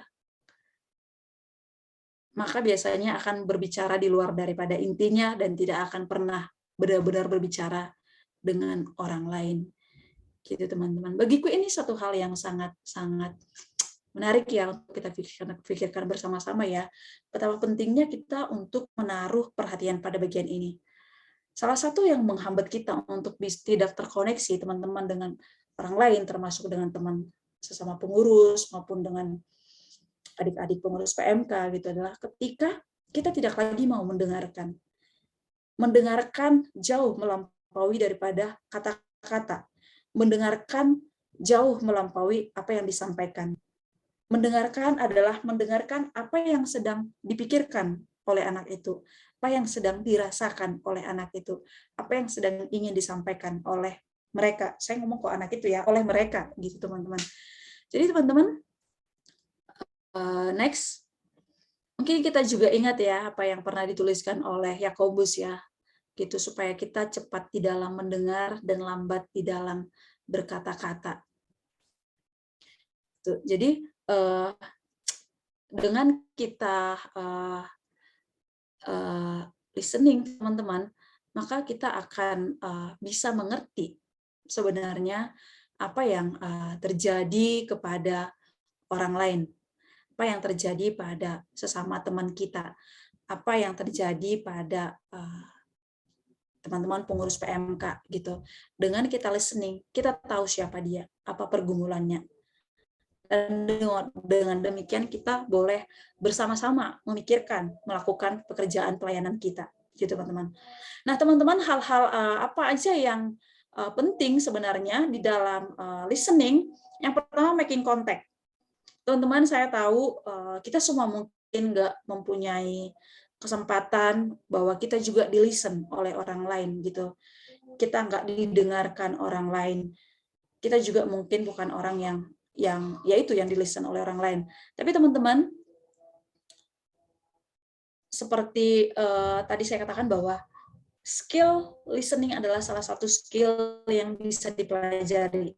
maka biasanya akan berbicara di luar daripada intinya dan tidak akan pernah benar-benar berbicara dengan orang lain. Gitu teman-teman. Bagiku ini satu hal yang sangat-sangat menarik ya untuk kita pikirkan bersama-sama ya. Betapa pentingnya kita untuk menaruh perhatian pada bagian ini. Salah satu yang menghambat kita untuk tidak terkoneksi teman-teman dengan orang lain, termasuk dengan teman sesama pengurus maupun dengan adik-adik pengurus PMK gitu adalah ketika kita tidak lagi mau mendengarkan. Mendengarkan jauh melampaui daripada kata-kata. Mendengarkan jauh melampaui apa yang disampaikan. Mendengarkan adalah mendengarkan apa yang sedang dipikirkan oleh anak itu, apa yang sedang dirasakan oleh anak itu, apa yang sedang ingin disampaikan oleh mereka. Saya ngomong kok anak itu ya, oleh mereka gitu teman-teman. Jadi teman-teman, next, mungkin kita juga ingat ya apa yang pernah dituliskan oleh Yakobus ya, gitu supaya kita cepat di dalam mendengar dan lambat di dalam berkata-kata. Jadi dengan kita listening teman-teman, maka kita akan bisa mengerti sebenarnya apa yang terjadi kepada orang lain, apa yang terjadi pada sesama teman kita, apa yang terjadi pada teman-teman pengurus PMK gitu. Dengan kita listening, kita tahu siapa dia, apa pergumulannya. Dan dengan demikian kita boleh bersama-sama memikirkan, melakukan pekerjaan pelayanan kita, gitu teman-teman. Nah teman-teman, hal-hal apa aja yang penting sebenarnya di dalam listening? Yang pertama, making contact. Teman-teman, saya tahu kita semua mungkin nggak mempunyai kesempatan bahwa kita juga di-listen oleh orang lain gitu. Kita nggak didengarkan orang lain. Kita juga mungkin bukan orang yang yaitu yang di-listen oleh orang lain. Tapi teman-teman, seperti tadi saya katakan bahwa skill listening adalah salah satu skill yang bisa dipelajari.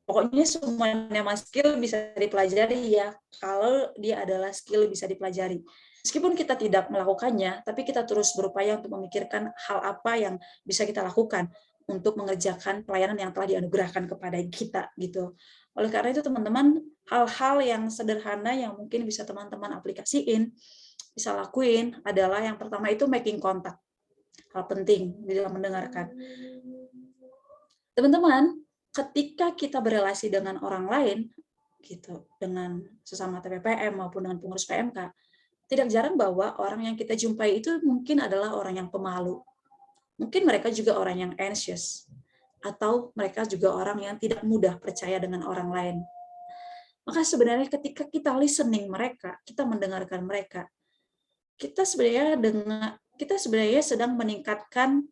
Pokoknya semuanya skill bisa dipelajari ya, kalau dia adalah skill bisa dipelajari. Meskipun kita tidak melakukannya, tapi kita terus berupaya untuk memikirkan hal apa yang bisa kita lakukan untuk mengerjakan pelayanan yang telah dianugerahkan kepada kita gitu. Oleh karena itu teman-teman, hal-hal yang sederhana yang mungkin bisa teman-teman aplikasiin, bisa lakuin adalah yang pertama itu making contact. Hal penting di dalam mendengarkan. Teman-teman, ketika kita berelasi dengan orang lain, gitu, dengan sesama TPPM maupun dengan pengurus PMK, Tidak jarang bahwa orang yang kita jumpai itu mungkin adalah orang yang pemalu. Mungkin mereka juga orang yang anxious, atau mereka juga orang yang tidak mudah percaya dengan orang lain. Maka sebenarnya ketika kita listening mereka, kita mendengarkan mereka, kita sebenarnya sedang meningkatkan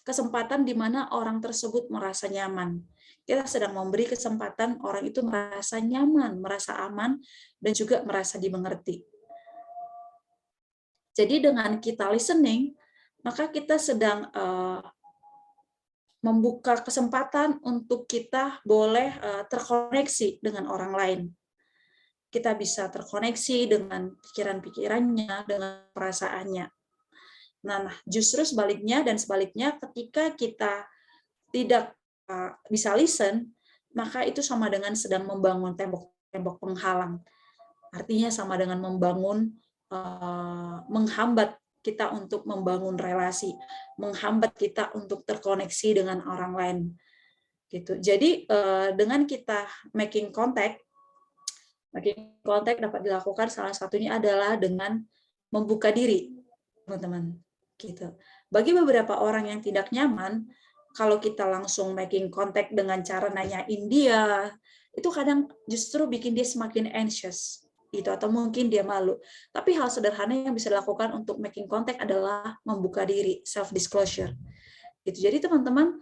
kesempatan di mana orang tersebut merasa nyaman. Kita sedang memberi kesempatan orang itu merasa nyaman, merasa aman, dan juga merasa dimengerti. Jadi dengan kita listening, maka kita sedang membuka kesempatan untuk kita boleh terkoneksi dengan orang lain. Kita bisa terkoneksi dengan pikiran-pikirannya, dengan perasaannya. Nah, justru sebaliknya ketika kita tidak bisa listen, maka itu sama dengan sedang membangun tembok-tembok penghalang. Artinya sama dengan menghambat kita untuk membangun relasi, menghambat kita untuk terkoneksi dengan orang lain. Gitu. Jadi dengan kita making contact dapat dilakukan salah satunya adalah dengan membuka diri, teman-teman. Gitu. Bagi beberapa orang yang tidak nyaman, kalau kita langsung making contact dengan cara nanyain dia, itu kadang justru bikin dia semakin anxious, gitu, atau mungkin dia malu. Tapi hal sederhana yang bisa dilakukan untuk making contact adalah membuka diri, self disclosure. Gitu. Jadi teman-teman,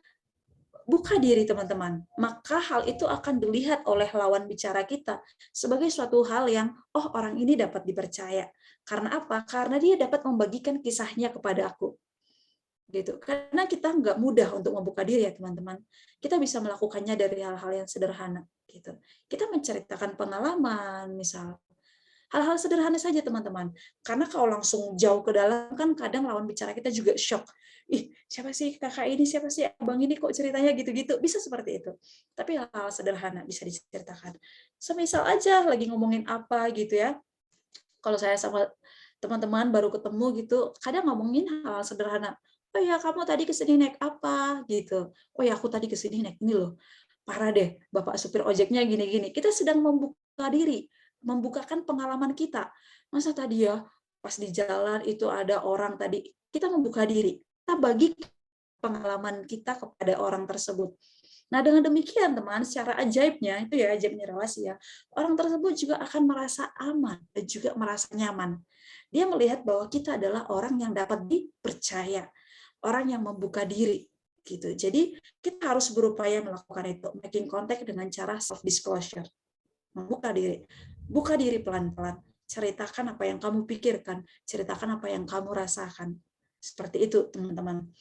buka diri teman-teman, maka hal itu akan dilihat oleh lawan bicara kita sebagai suatu hal yang, oh orang ini dapat dipercaya. Karena apa? Karena dia dapat membagikan kisahnya kepada aku. Gitu. Karena kita nggak mudah untuk membuka diri ya teman-teman. Kita bisa melakukannya dari hal-hal yang sederhana. Gitu. Kita menceritakan pengalaman, misal. Hal-hal sederhana saja teman-teman. Karena kalau langsung jauh ke dalam kan kadang lawan bicara kita juga shock. Ih, siapa sih kakak ini, siapa sih abang ini kok ceritanya gitu-gitu. Bisa seperti itu. Tapi hal-hal sederhana bisa diceritakan. Semisal aja lagi ngomongin apa gitu ya. Kalau saya sama teman-teman baru ketemu gitu, kadang ngomongin hal sederhana. Oh ya, kamu tadi kesini naik apa? Gitu. Oh ya, aku tadi kesini naik ini loh. Parah deh, Bapak supir ojeknya gini-gini. Kita sedang membuka diri, membukakan pengalaman kita. Masa tadi ya, pas di jalan itu ada orang tadi, kita membuka diri. Kita bagi pengalaman kita kepada orang tersebut. Nah, dengan demikian, teman, secara ajaibnya, itu ya ajaibnya relasi ya, orang tersebut juga akan merasa aman dan juga merasa nyaman. Dia melihat bahwa kita adalah orang yang dapat dipercaya, orang yang membuka diri. Gitu. Jadi, kita harus berupaya melakukan itu, making contact dengan cara self-disclosure. Membuka diri. Buka diri pelan-pelan. Ceritakan apa yang kamu pikirkan, ceritakan apa yang kamu rasakan. Seperti itu, teman-teman.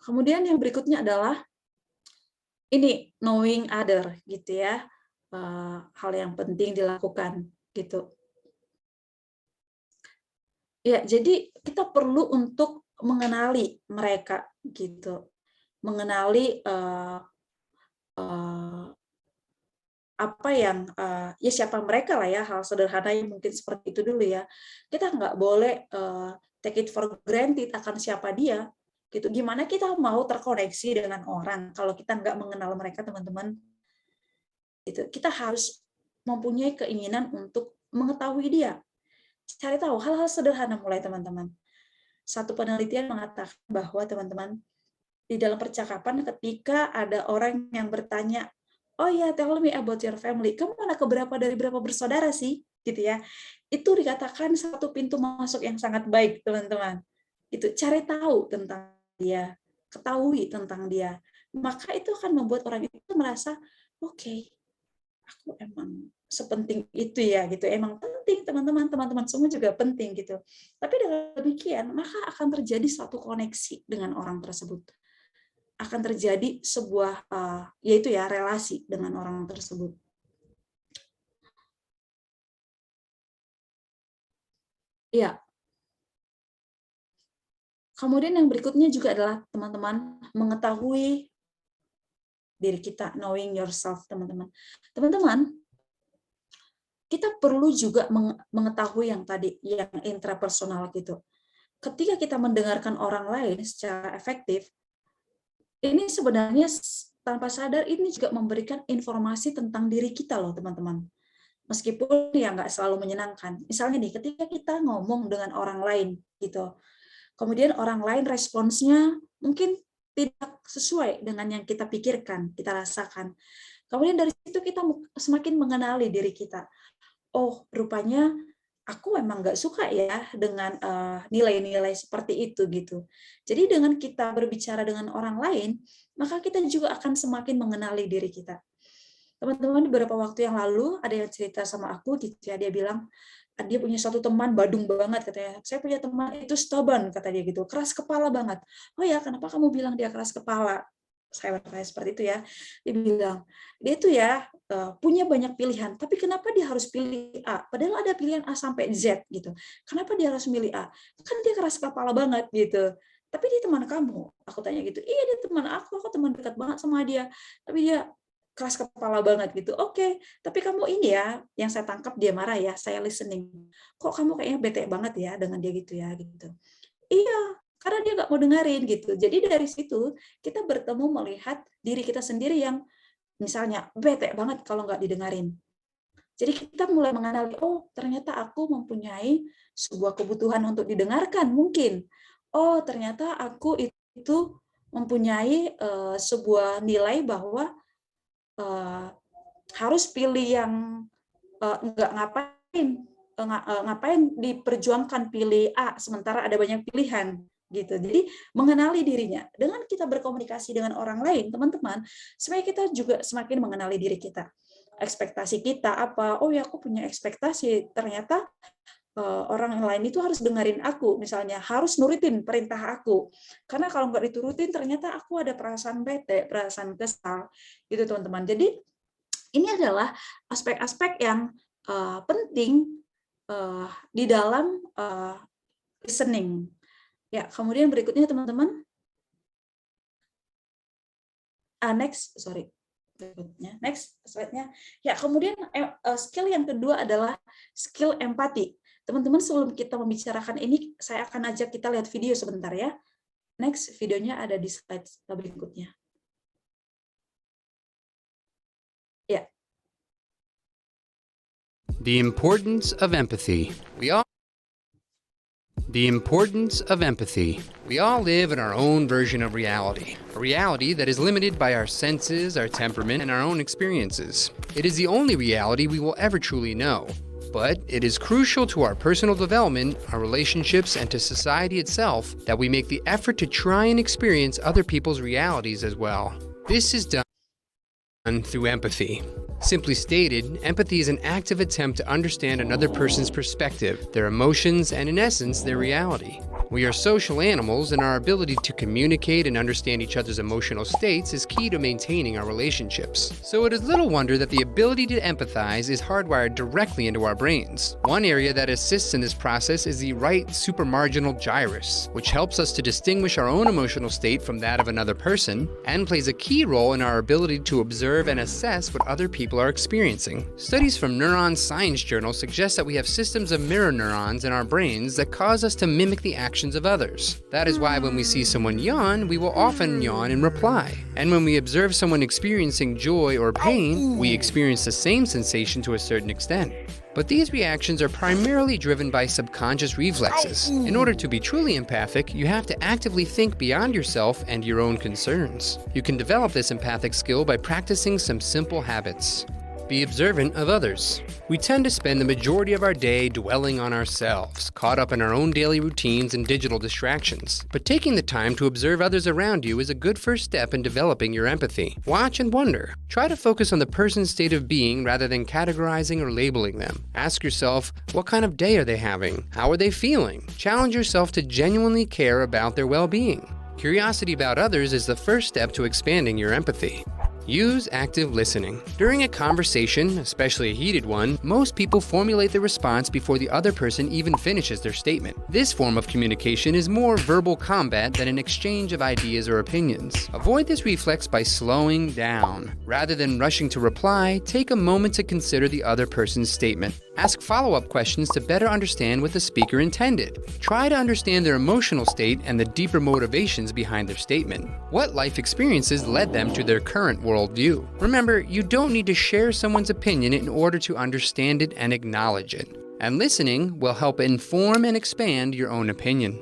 Kemudian yang berikutnya adalah ini knowing other gitu ya, hal yang penting dilakukan gitu. Ya, jadi kita perlu untuk mengenali mereka gitu, mengenali apa yang ya siapa mereka lah ya, hal sederhana yang mungkin seperti itu dulu ya. Kita nggak boleh take it for granted akan siapa dia gitu. Gimana kita mau terkoneksi dengan orang kalau kita nggak mengenal mereka, teman-teman? Itu kita harus mempunyai keinginan untuk mengetahui dia. Cari tahu hal-hal sederhana mulai, teman-teman. Satu penelitian mengatakan bahwa teman-teman di dalam percakapan ketika ada orang yang bertanya, "Oh ya, tell me about your family. Kamu anak keberapa dari berapa bersaudara sih?" gitu ya. Itu dikatakan satu pintu masuk yang sangat baik, teman-teman. Itu cari tahu tentang dia, ketahui tentang dia. Maka itu akan membuat orang itu merasa, "Oke, aku emang sepenting itu ya gitu, emang penting teman-teman semua juga penting gitu. Tapi dengan demikian maka akan terjadi suatu koneksi dengan orang tersebut, akan terjadi sebuah yaitu ya relasi dengan orang tersebut. Ya, kemudian yang berikutnya juga adalah teman-teman mengetahui diri kita, knowing yourself, teman-teman. Teman-teman, kita perlu juga mengetahui yang tadi, yang intrapersonal gitu. Ketika kita mendengarkan orang lain secara efektif, ini sebenarnya tanpa sadar ini juga memberikan informasi tentang diri kita loh, teman-teman. meskipun ya nggak selalu menyenangkan. Misalnya nih, ketika kita ngomong dengan orang lain gitu, kemudian orang lain responsnya mungkin tidak sesuai dengan yang kita pikirkan, kita rasakan. Kemudian dari situ kita semakin mengenali diri kita. Oh, rupanya aku memang nggak suka ya dengan nilai-nilai seperti itu gitu. Jadi dengan kita berbicara dengan orang lain, maka kita juga akan semakin mengenali diri kita. Teman-teman, beberapa waktu yang lalu ada yang cerita sama aku gitu ya, dia bilang dia punya satu teman badung banget katanya. Saya punya teman itu stubborn kata dia gitu, keras kepala banget. Oh ya, kenapa kamu bilang dia keras kepala? Saya bertanya seperti itu ya. Dia bilang, dia itu ya punya banyak pilihan, tapi kenapa dia harus pilih A? Padahal ada pilihan A sampai Z gitu. Kenapa dia harus milih A? Kan dia keras kepala banget gitu. Tapi dia teman kamu. Aku tanya gitu. Iya, dia teman aku teman dekat banget sama dia. Tapi dia keras kepala banget gitu. Oke, tapi kamu ini ya, yang saya tangkap dia marah ya, saya listening. Kok kamu kayaknya bete banget ya dengan dia gitu ya, gitu. Iya, karena dia nggak mau dengerin gitu. Jadi dari situ kita bertemu melihat diri kita sendiri yang misalnya bete banget kalau nggak didengarin. Jadi kita mulai mengenali, oh ternyata aku mempunyai sebuah kebutuhan untuk didengarkan mungkin. Oh ternyata aku itu mempunyai sebuah nilai bahwa harus pilih yang nggak ngapain diperjuangkan pilih A sementara ada banyak pilihan gitu. Jadi mengenali dirinya dengan kita berkomunikasi dengan orang lain, teman-teman, supaya kita juga semakin mengenali diri kita. Ekspektasi kita apa? Oh ya, aku punya ekspektasi. Ternyata orang yang lain itu harus dengerin aku, misalnya harus nurutin perintah aku. Karena kalau nggak diturutin, ternyata aku ada perasaan bete, perasaan kesal, gitu teman-teman. Jadi ini adalah aspek-aspek yang penting di dalam listening. Ya, kemudian berikutnya teman-teman, next slide-nya. Ya, kemudian skill yang kedua adalah skill empati. Teman-teman, sebelum kita membicarakan ini, saya akan ajak kita lihat video sebentar ya. Next, videonya ada di slide berikutnya. Ya. The importance of empathy. The importance of empathy. We all live in our own version of reality, a reality that is limited by our senses, our temperament, and our own experiences. It is the only reality we will ever truly know. But it is crucial to our personal development, our relationships, and to society itself that we make the effort to try and experience other people's realities as well. This is done through empathy. Simply stated, empathy is an active attempt to understand another person's perspective, their emotions, and in essence, their reality. We are social animals, and our ability to communicate and understand each other's emotional states is key to maintaining our relationships. So it is little wonder that the ability to empathize is hardwired directly into our brains. One area that assists in this process is the right supramarginal gyrus, which helps us to distinguish our own emotional state from that of another person, and plays a key role in our ability to observe and assess what other people are experiencing. Studies from Neuron Science Journal suggest that we have systems of mirror neurons in our brains that cause us to mimic the actions of others. That is why when we see someone yawn, we will often yawn in reply. And when we observe someone experiencing joy or pain, we experience the same sensation to a certain extent. But these reactions are primarily driven by subconscious reflexes. In order to be truly empathic, you have to actively think beyond yourself and your own concerns. You can develop this empathic skill by practicing some simple habits. Be observant of others. We tend to spend the majority of our day dwelling on ourselves, caught up in our own daily routines and digital distractions. But taking the time to observe others around you is a good first step in developing your empathy. Watch and wonder. Try to focus on the person's state of being rather than categorizing or labeling them. Ask yourself, what kind of day are they having? How are they feeling? Challenge yourself to genuinely care about their well-being. Curiosity about others is the first step to expanding your empathy. Use active listening. During a conversation, especially a heated one, most people formulate the response before the other person even finishes their statement. This form of communication is more verbal combat than an exchange of ideas or opinions. Avoid this reflex by slowing down. Rather than rushing to reply, take a moment to consider the other person's statement. Ask follow-up questions to better understand what the speaker intended. Try to understand their emotional state and the deeper motivations behind their statement. What life experiences led them to their current worldview? Remember, you don't need to share someone's opinion in order to understand it and acknowledge it. And listening will help inform and expand your own opinion.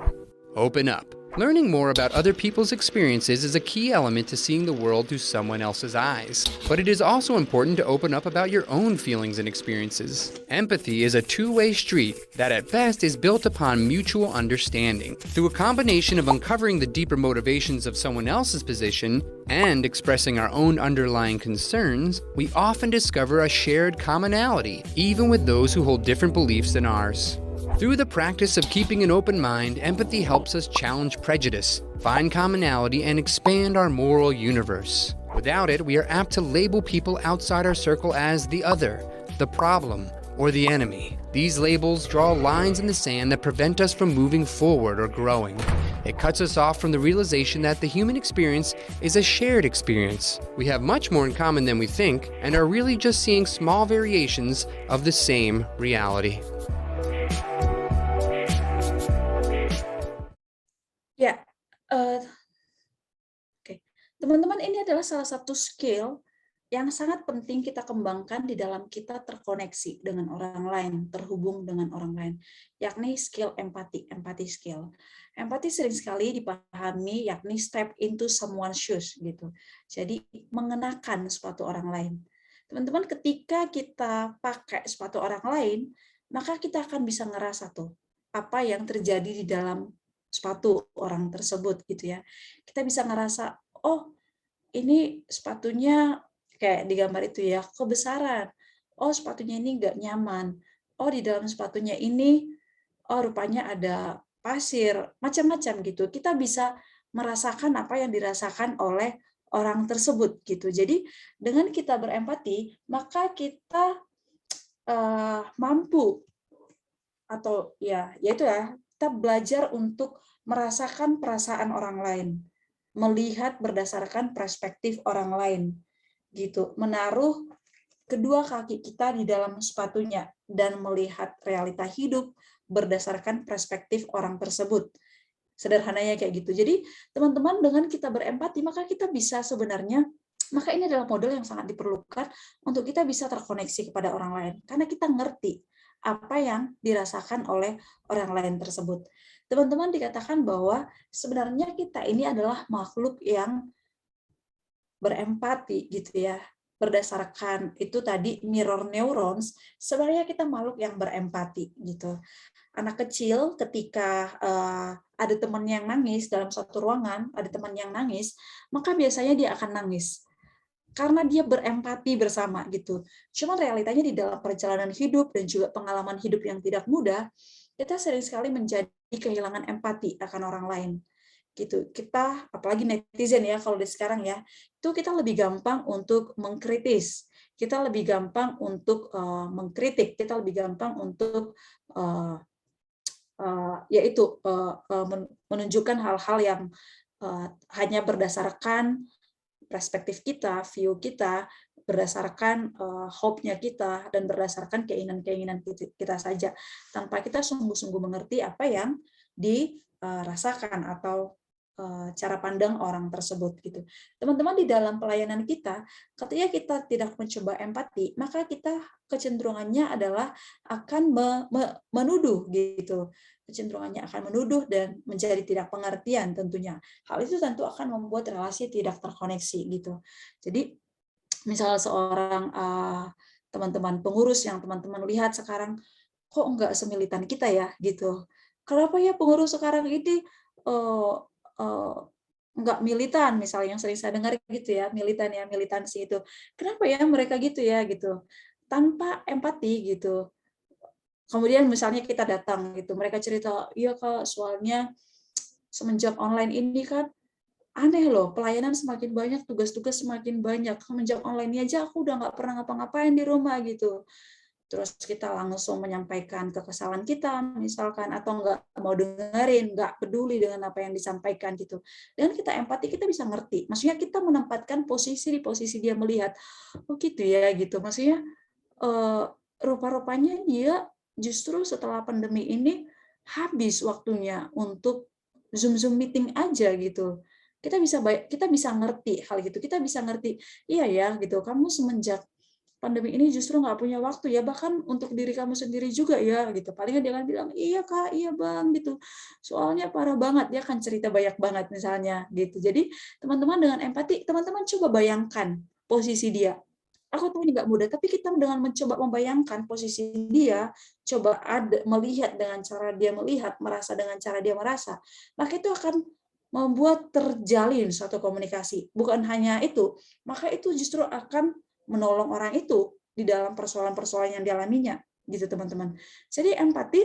Open up. Learning more about other people's experiences is a key element to seeing the world through someone else's eyes. But it is also important to open up about your own feelings and experiences. Empathy is a two-way street that at best is built upon mutual understanding. Through a combination of uncovering the deeper motivations of someone else's position and expressing our own underlying concerns, we often discover a shared commonality, even with those who hold different beliefs than ours. Through the practice of keeping an open mind, empathy helps us challenge prejudice, find commonality, and expand our moral universe. Without it, we are apt to label people outside our circle as the other, the problem, or the enemy. These labels draw lines in the sand that prevent us from moving forward or growing. It cuts us off from the realization that the human experience is a shared experience. We have much more in common than we think, and are really just seeing small variations of the same reality. Ya, oke. Teman-teman, ini adalah salah satu skill yang sangat penting kita kembangkan di dalam kita terkoneksi dengan orang lain, terhubung dengan orang lain, yakni skill empati skill. Empati sering sekali dipahami yakni step into someone's shoes gitu. Jadi mengenakan sepatu orang lain. Teman-teman, ketika kita pakai sepatu orang lain, maka kita akan bisa ngerasa tuh apa yang terjadi di dalam sepatu orang tersebut gitu ya. Kita bisa ngerasa, oh ini sepatunya kayak di gambar itu ya, kebesaran. Oh sepatunya ini nggak nyaman. Oh di dalam sepatunya ini, oh rupanya ada pasir, macam-macam gitu. Kita bisa merasakan apa yang dirasakan oleh orang tersebut gitu. Jadi dengan kita berempati, maka kita mampu atau ya itu ya, kita belajar untuk merasakan perasaan orang lain, melihat berdasarkan perspektif orang lain, gitu. Menaruh kedua kaki kita di dalam sepatunya dan melihat realita hidup berdasarkan perspektif orang tersebut. Sederhananya kayak gitu. Jadi teman-teman, dengan kita berempati, maka kita bisa sebenarnya, maka ini adalah model yang sangat diperlukan untuk kita bisa terkoneksi kepada orang lain. Karena kita ngerti apa yang dirasakan oleh orang lain tersebut. Teman-teman, dikatakan bahwa sebenarnya kita ini adalah makhluk yang berempati gitu ya. Berdasarkan itu tadi mirror neurons, sebenarnya kita makhluk yang berempati gitu. Anak kecil ketika ada teman yang nangis dalam satu ruangan, ada teman yang nangis, maka biasanya dia akan nangis karena dia berempati bersama gitu. Cuma realitanya di dalam perjalanan hidup dan juga pengalaman hidup yang tidak mudah, kita sering sekali menjadi kehilangan empati akan orang lain. Gitu. Kita apalagi netizen ya kalau di sekarang ya, itu kita lebih gampang untuk mengkritis. Kita lebih gampang untuk mengkritik, kita lebih gampang untuk yaitu menunjukkan hal-hal yang hanya berdasarkan perspektif kita, view kita, berdasarkan hope-nya kita, dan berdasarkan keinginan-keinginan kita saja, tanpa kita sungguh-sungguh mengerti apa yang dirasakan atau cara pandang orang tersebut gitu. Teman-teman, di dalam pelayanan kita, ketika kita tidak mencoba empati, maka kita kecenderungannya adalah akan menuduh gitu. Kecenderungannya akan menuduh dan menjadi tidak pengertian tentunya. Hal itu tentu akan membuat relasi tidak terkoneksi gitu. Jadi misal seorang teman-teman pengurus yang teman-teman lihat sekarang, kok enggak semilitan kita ya gitu. Kenapa ya pengurus sekarang ini enggak militan, misalnya yang sering saya dengar gitu ya, militan ya, militansi itu. Kenapa ya mereka gitu ya gitu. Tanpa empati gitu. Kemudian misalnya kita datang gitu, mereka cerita, iya Kak, soalnya semenjak online ini kan aneh loh, pelayanan semakin banyak, tugas-tugas semakin banyak. Semenjak online ini aja aku udah nggak pernah ngapa-ngapain di rumah gitu. Terus kita langsung menyampaikan kekesalan kita misalkan, atau nggak mau dengerin, nggak peduli dengan apa yang disampaikan gitu. Dengan kita empati, kita bisa ngerti. Maksudnya kita menempatkan posisi di posisi dia melihat, oh gitu ya gitu. Maksudnya rupa-rupanya dia justru setelah pandemi ini habis waktunya untuk Zoom meeting aja gitu. Kita bisa ngerti hal gitu, kita bisa ngerti, iya ya gitu, kamu semenjak pandemi ini justru nggak punya waktu ya, bahkan untuk diri kamu sendiri juga ya gitu. Palingan dia akan bilang, "Iya Kak, iya Bang," gitu. "Soalnya parah banget," dia akan cerita banyak banget misalnya gitu. Jadi teman-teman dengan empati, teman-teman coba bayangkan posisi dia. Aku tahu ini nggak mudah, tapi kita dengan mencoba membayangkan posisi dia, coba melihat dengan cara dia melihat, merasa dengan cara dia merasa, maka itu akan membuat terjalin suatu komunikasi. Bukan hanya itu, maka itu justru akan menolong orang itu di dalam persoalan-persoalan yang dialaminya, gitu teman-teman. Jadi empati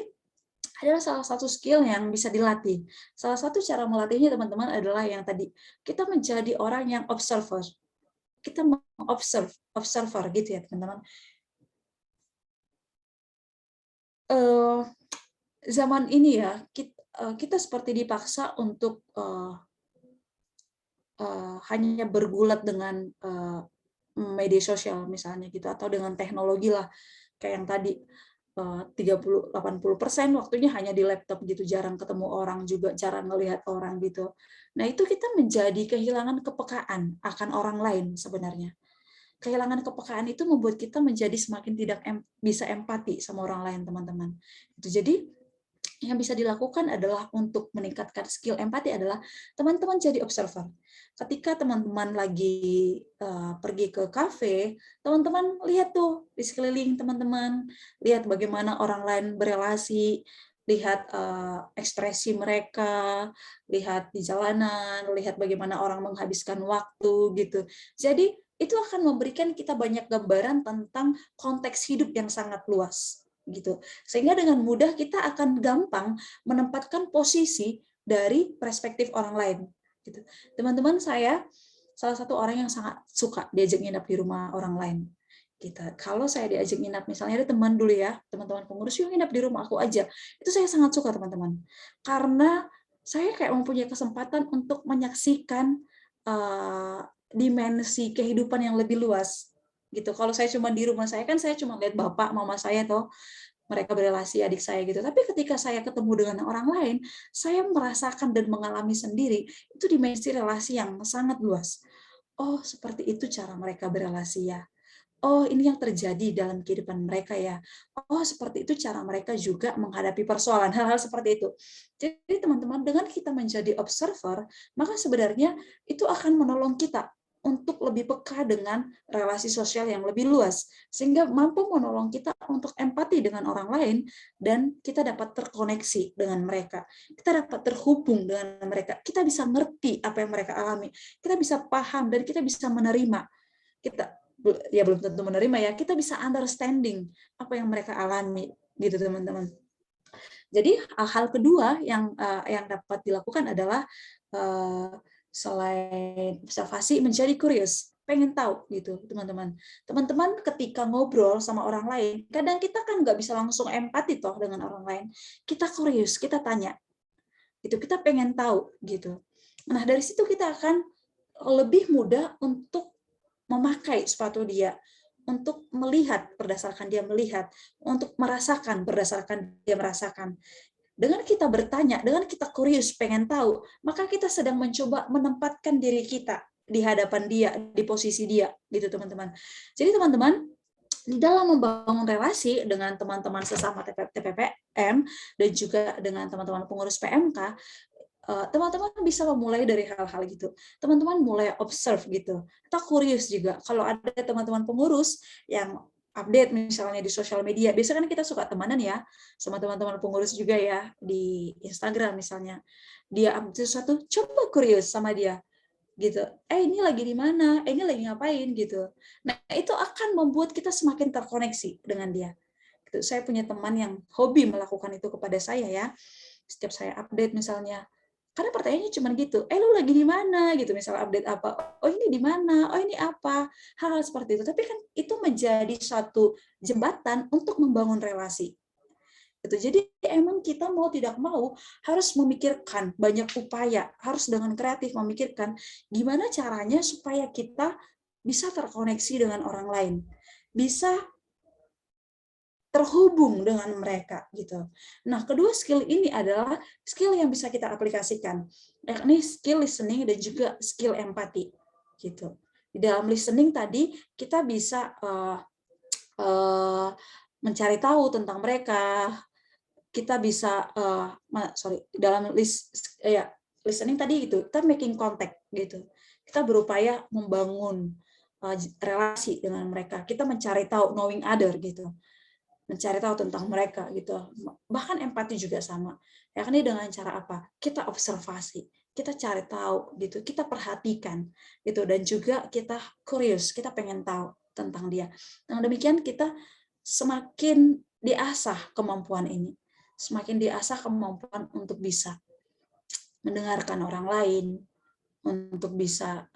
adalah salah satu skill yang bisa dilatih. Salah satu cara melatihnya teman-teman adalah yang tadi, kita menjadi orang yang observer. Kita observer gitu ya teman-teman. Eh, Zaman ini ya kita seperti dipaksa untuk hanya bergulat dengan media sosial misalnya gitu, atau dengan teknologi lah kayak yang tadi 30-80% waktunya hanya di laptop gitu, jarang ketemu orang juga, jarang melihat orang gitu. Nah itu kita menjadi kehilangan kepekaan akan orang lain sebenarnya. Kehilangan kepekaan itu membuat kita menjadi semakin tidak bisa empati sama orang lain, teman-teman. Itu jadi yang bisa dilakukan adalah untuk meningkatkan skill empati adalah teman-teman jadi observer. Ketika teman-teman lagi pergi ke kafe, teman-teman lihat tuh di sekeliling teman-teman, lihat bagaimana orang lain berelasi, lihat ekspresi mereka, lihat di jalanan, lihat bagaimana orang menghabiskan waktu gitu. Jadi itu akan memberikan kita banyak gambaran tentang konteks hidup yang sangat luas gitu. Sehingga dengan mudah kita akan gampang menempatkan posisi dari perspektif orang lain gitu. Teman-teman saya salah satu orang yang sangat suka diajak nginap di rumah orang lain. Kita kalau saya diajak nginap misalnya ada teman dulu ya, teman-teman pengurus yuk nginap di rumah aku aja. Itu saya sangat suka teman-teman. Karena saya kayak mempunyai kesempatan untuk menyaksikan dimensi kehidupan yang lebih luas gitu. Kalau saya cuma di rumah saya kan saya cuma lihat bapak mama saya toh mereka berelasi adik saya gitu. Tapi ketika saya ketemu dengan orang lain, saya merasakan dan mengalami sendiri itu dimensi relasi yang sangat luas. Oh, seperti itu cara mereka berelasi ya. Oh, ini yang terjadi dalam kehidupan mereka ya. Oh, seperti itu cara mereka juga menghadapi persoalan, hal-hal seperti itu. Jadi teman-teman, dengan kita menjadi observer, maka sebenarnya itu akan menolong kita untuk lebih peka dengan relasi sosial yang lebih luas, sehingga mampu menolong kita untuk empati dengan orang lain, dan kita dapat terkoneksi dengan mereka. Kita dapat terhubung dengan mereka. Kita bisa ngerti apa yang mereka alami. Kita bisa paham dan kita bisa menerima. Kita ya belum tentu menerima ya, kita bisa understanding apa yang mereka alami gitu teman-teman. Jadi hal kedua yang dapat dilakukan adalah selain observasi menjadi curious, pengen tahu gitu teman-teman. Teman-teman ketika ngobrol sama orang lain, kadang kita kan nggak bisa langsung empati toh dengan orang lain. Kita curious, kita tanya, itu kita pengen tahu gitu. Nah dari situ kita akan lebih mudah untuk memakai sepatu dia, untuk melihat berdasarkan dia melihat, untuk merasakan berdasarkan dia merasakan. Dengan kita bertanya, dengan kita curious, pengen tahu, maka kita sedang mencoba menempatkan diri kita di hadapan dia, di posisi dia, gitu teman-teman. Jadi teman-teman, di dalam membangun relasi dengan teman-teman sesama TPPM dan juga dengan teman-teman pengurus PMK, teman-teman bisa memulai dari hal-hal gitu. Teman-teman mulai observe gitu. Atau curious juga. Kalau ada teman-teman pengurus yang update misalnya di sosial media, biasanya kan kita suka temanan ya sama teman-teman pengurus juga ya di Instagram misalnya. Dia update sesuatu, coba curious sama dia gitu. Ini lagi di mana? Ini lagi ngapain gitu. Nah, itu akan membuat kita semakin terkoneksi dengan dia. Gitu. Saya punya teman yang hobi melakukan itu kepada saya ya. Setiap saya update misalnya, karena pertanyaannya cuma gitu, lu lagi di mana gitu, misalnya update apa, oh ini di mana, oh ini apa, hal-hal seperti itu. Tapi kan itu menjadi satu jembatan untuk membangun relasi. Gitu. Jadi emang kita mau tidak mau harus memikirkan banyak upaya, harus dengan kreatif memikirkan gimana caranya supaya kita bisa terkoneksi dengan orang lain, bisa terhubung dengan mereka gitu. Nah, kedua skill ini adalah skill yang bisa kita aplikasikan, yakni skill listening dan juga skill empati gitu. Di dalam listening tadi kita bisa mencari tahu tentang mereka, kita bisa dalam listening tadi itu kita making contact gitu. Kita berupaya membangun relasi dengan mereka. Kita mencari tahu, knowing other gitu, mencari tahu tentang mereka gitu. Bahkan empati juga sama. Yakni dengan cara apa? Kita observasi, kita cari tahu gitu, kita perhatikan gitu, dan juga kita curious, kita pengen tahu tentang dia. Dengan demikian kita semakin diasah kemampuan ini, semakin diasah kemampuan untuk bisa mendengarkan orang lain, untuk bisa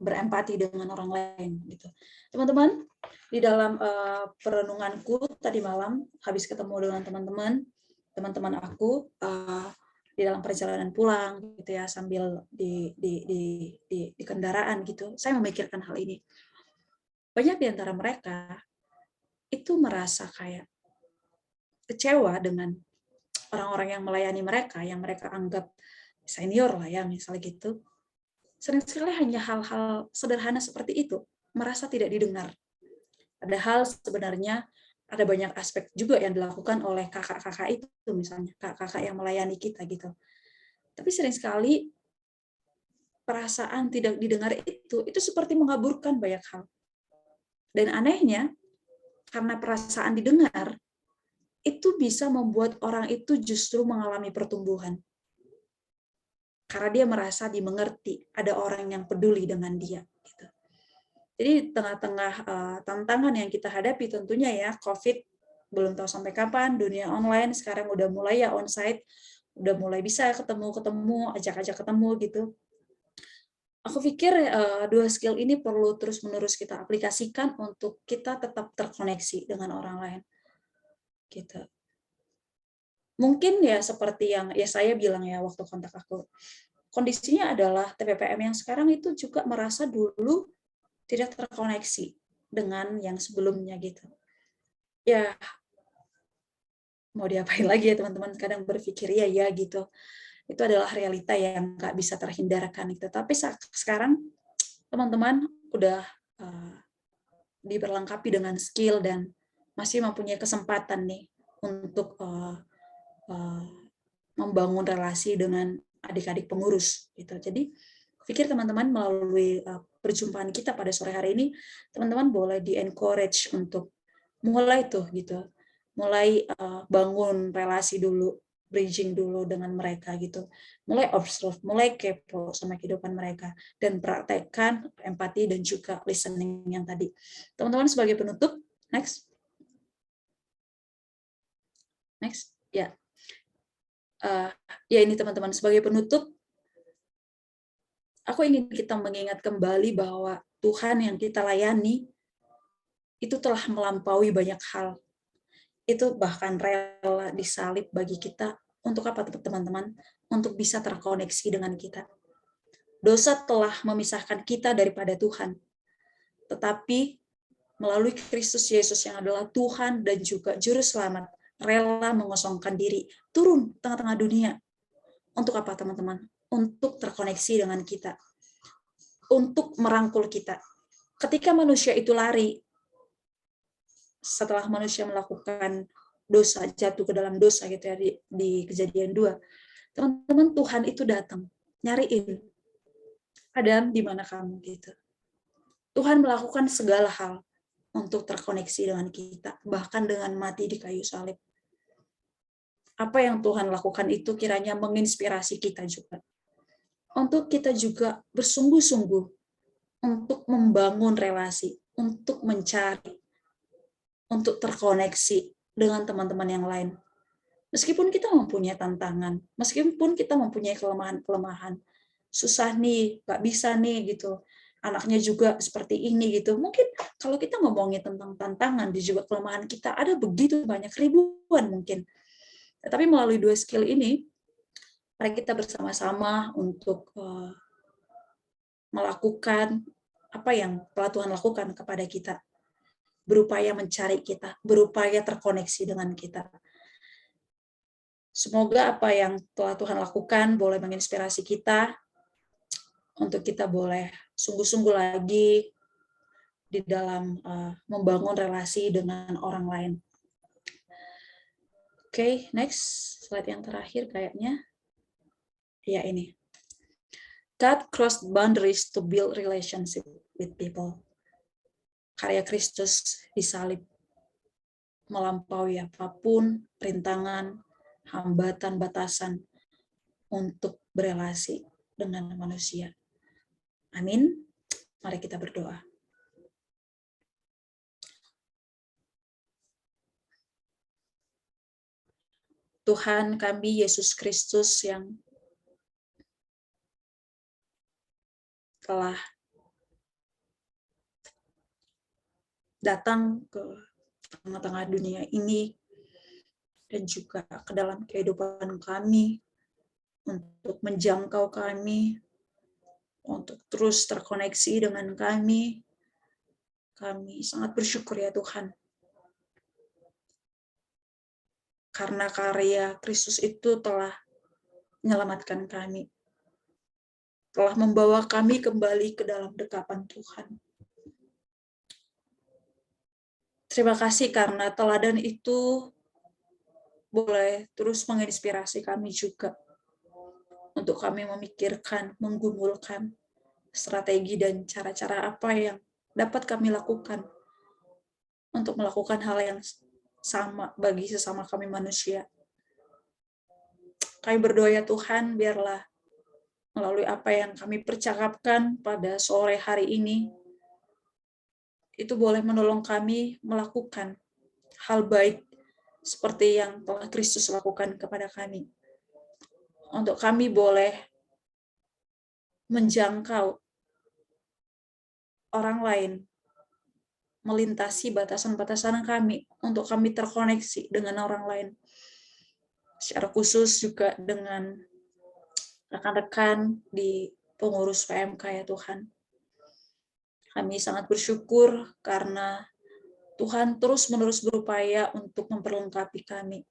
berempati dengan orang lain gitu. Teman-teman, di dalam perenunganku tadi malam habis ketemu dengan teman-teman aku di dalam perjalanan pulang gitu ya, sambil di kendaraan gitu, saya memikirkan hal ini. Banyak di antara mereka itu merasa kayak kecewa dengan orang-orang yang melayani mereka, yang mereka anggap senior lah ya, misalnya gitu. Sering sekali hanya hal-hal sederhana seperti itu, merasa tidak didengar. Padahal sebenarnya ada banyak aspek juga yang dilakukan oleh kakak-kakak itu, misalnya kakak-kakak yang melayani kita gitu. Tapi sering sekali perasaan tidak didengar itu seperti mengaburkan banyak hal. Dan anehnya, karena perasaan didengar, itu bisa membuat orang itu justru mengalami pertumbuhan. Karena dia merasa dimengerti, ada orang yang peduli dengan dia. Gitu. Jadi tengah-tengah tantangan yang kita hadapi tentunya ya, COVID belum tahu sampai kapan, dunia online sekarang udah mulai ya onsite, udah mulai bisa ketemu, ajak-ajak ketemu gitu. Aku pikir dua skill ini perlu terus-menerus kita aplikasikan untuk kita tetap terkoneksi dengan orang lain. Gitu. Mungkin ya seperti yang ya saya bilang ya waktu kontak aku. Kondisinya adalah TPPM yang sekarang itu juga merasa dulu tidak terkoneksi dengan yang sebelumnya gitu. Ya, mau diapain lagi ya teman-teman, kadang berpikir ya gitu. Itu adalah realita yang nggak bisa terhindarkan itu. Tapi sekarang teman-teman udah diperlengkapi dengan skill dan masih mempunyai kesempatan nih untuk membangun relasi dengan adik-adik pengurus gitu. Jadi pikir teman-teman melalui perjumpaan kita pada sore hari ini, teman-teman boleh di-encourage untuk mulai tuh gitu. Mulai bangun relasi dulu, bridging dulu dengan mereka gitu. Mulai observe, mulai kepo sama kehidupan mereka dan praktekkan empati dan juga listening yang tadi. Teman-teman sebagai penutup, next. Ya. Ya ini teman-teman sebagai penutup, aku ingin kita mengingat kembali bahwa Tuhan yang kita layani itu telah melampaui banyak hal. Itu bahkan rela disalib bagi kita. Untuk apa teman-teman? Untuk bisa terkoneksi dengan kita. Dosa telah memisahkan kita daripada Tuhan. Tetapi melalui Kristus Yesus yang adalah Tuhan dan juga Juru Selamat, rela mengosongkan diri, turun tengah-tengah dunia. Untuk apa teman-teman? Untuk terkoneksi dengan kita. Untuk merangkul kita. Ketika manusia itu lari, setelah manusia melakukan dosa, jatuh ke dalam dosa gitu ya di Kejadian 2, teman-teman, Tuhan itu datang nyariin, Adam di mana kamu gitu. Tuhan melakukan segala hal untuk terkoneksi dengan kita, bahkan dengan mati di kayu salib. Apa yang Tuhan lakukan itu kiranya menginspirasi kita juga. Untuk kita juga bersungguh-sungguh untuk membangun relasi, untuk mencari, untuk terkoneksi dengan teman-teman yang lain. Meskipun kita mempunyai tantangan, meskipun kita mempunyai kelemahan-kelemahan, susah nih, nggak bisa nih gitu, anaknya juga seperti ini gitu. Mungkin kalau kita ngomongin tentang tantangan dan juga kelemahan kita, ada begitu banyak, ribuan mungkin. Tapi melalui dua skill ini, mari kita bersama-sama untuk melakukan apa yang telah Tuhan lakukan kepada kita. berupaya mencari kita, berupaya terkoneksi dengan kita. Semoga apa yang telah Tuhan lakukan boleh menginspirasi kita untuk kita boleh sungguh-sungguh lagi di dalam membangun relasi dengan orang lain. Oke, next. Slide yang terakhir kayaknya. Ya, ini. God crossed boundaries to build relationship with people. Karya Kristus disalib melampaui apapun rintangan, hambatan, batasan untuk berelasi dengan manusia. Amin. Mari kita berdoa. Tuhan kami Yesus Kristus yang telah datang ke tengah-tengah dunia ini dan juga ke dalam kehidupan kami untuk menjangkau kami, untuk terus terkoneksi dengan kami. Kami sangat bersyukur ya Tuhan. Karena karya Kristus itu telah menyelamatkan kami. Telah membawa kami kembali ke dalam dekapan Tuhan. Terima kasih karena teladan itu boleh terus menginspirasi kami juga. Untuk kami memikirkan, menggumulkan strategi dan cara-cara apa yang dapat kami lakukan untuk melakukan hal yang sama bagi sesama kami manusia. Kami berdoa ya Tuhan, biarlah melalui apa yang kami percakapkan pada sore hari ini, itu boleh menolong kami melakukan hal baik seperti yang telah Kristus lakukan kepada kami. Untuk kami boleh menjangkau orang lain, melintasi batasan-batasan kami, untuk kami terkoneksi dengan orang lain. Secara khusus juga dengan rekan-rekan di pengurus PMK ya Tuhan. Kami sangat bersyukur karena Tuhan terus-menerus berupaya untuk memperlengkapi kami.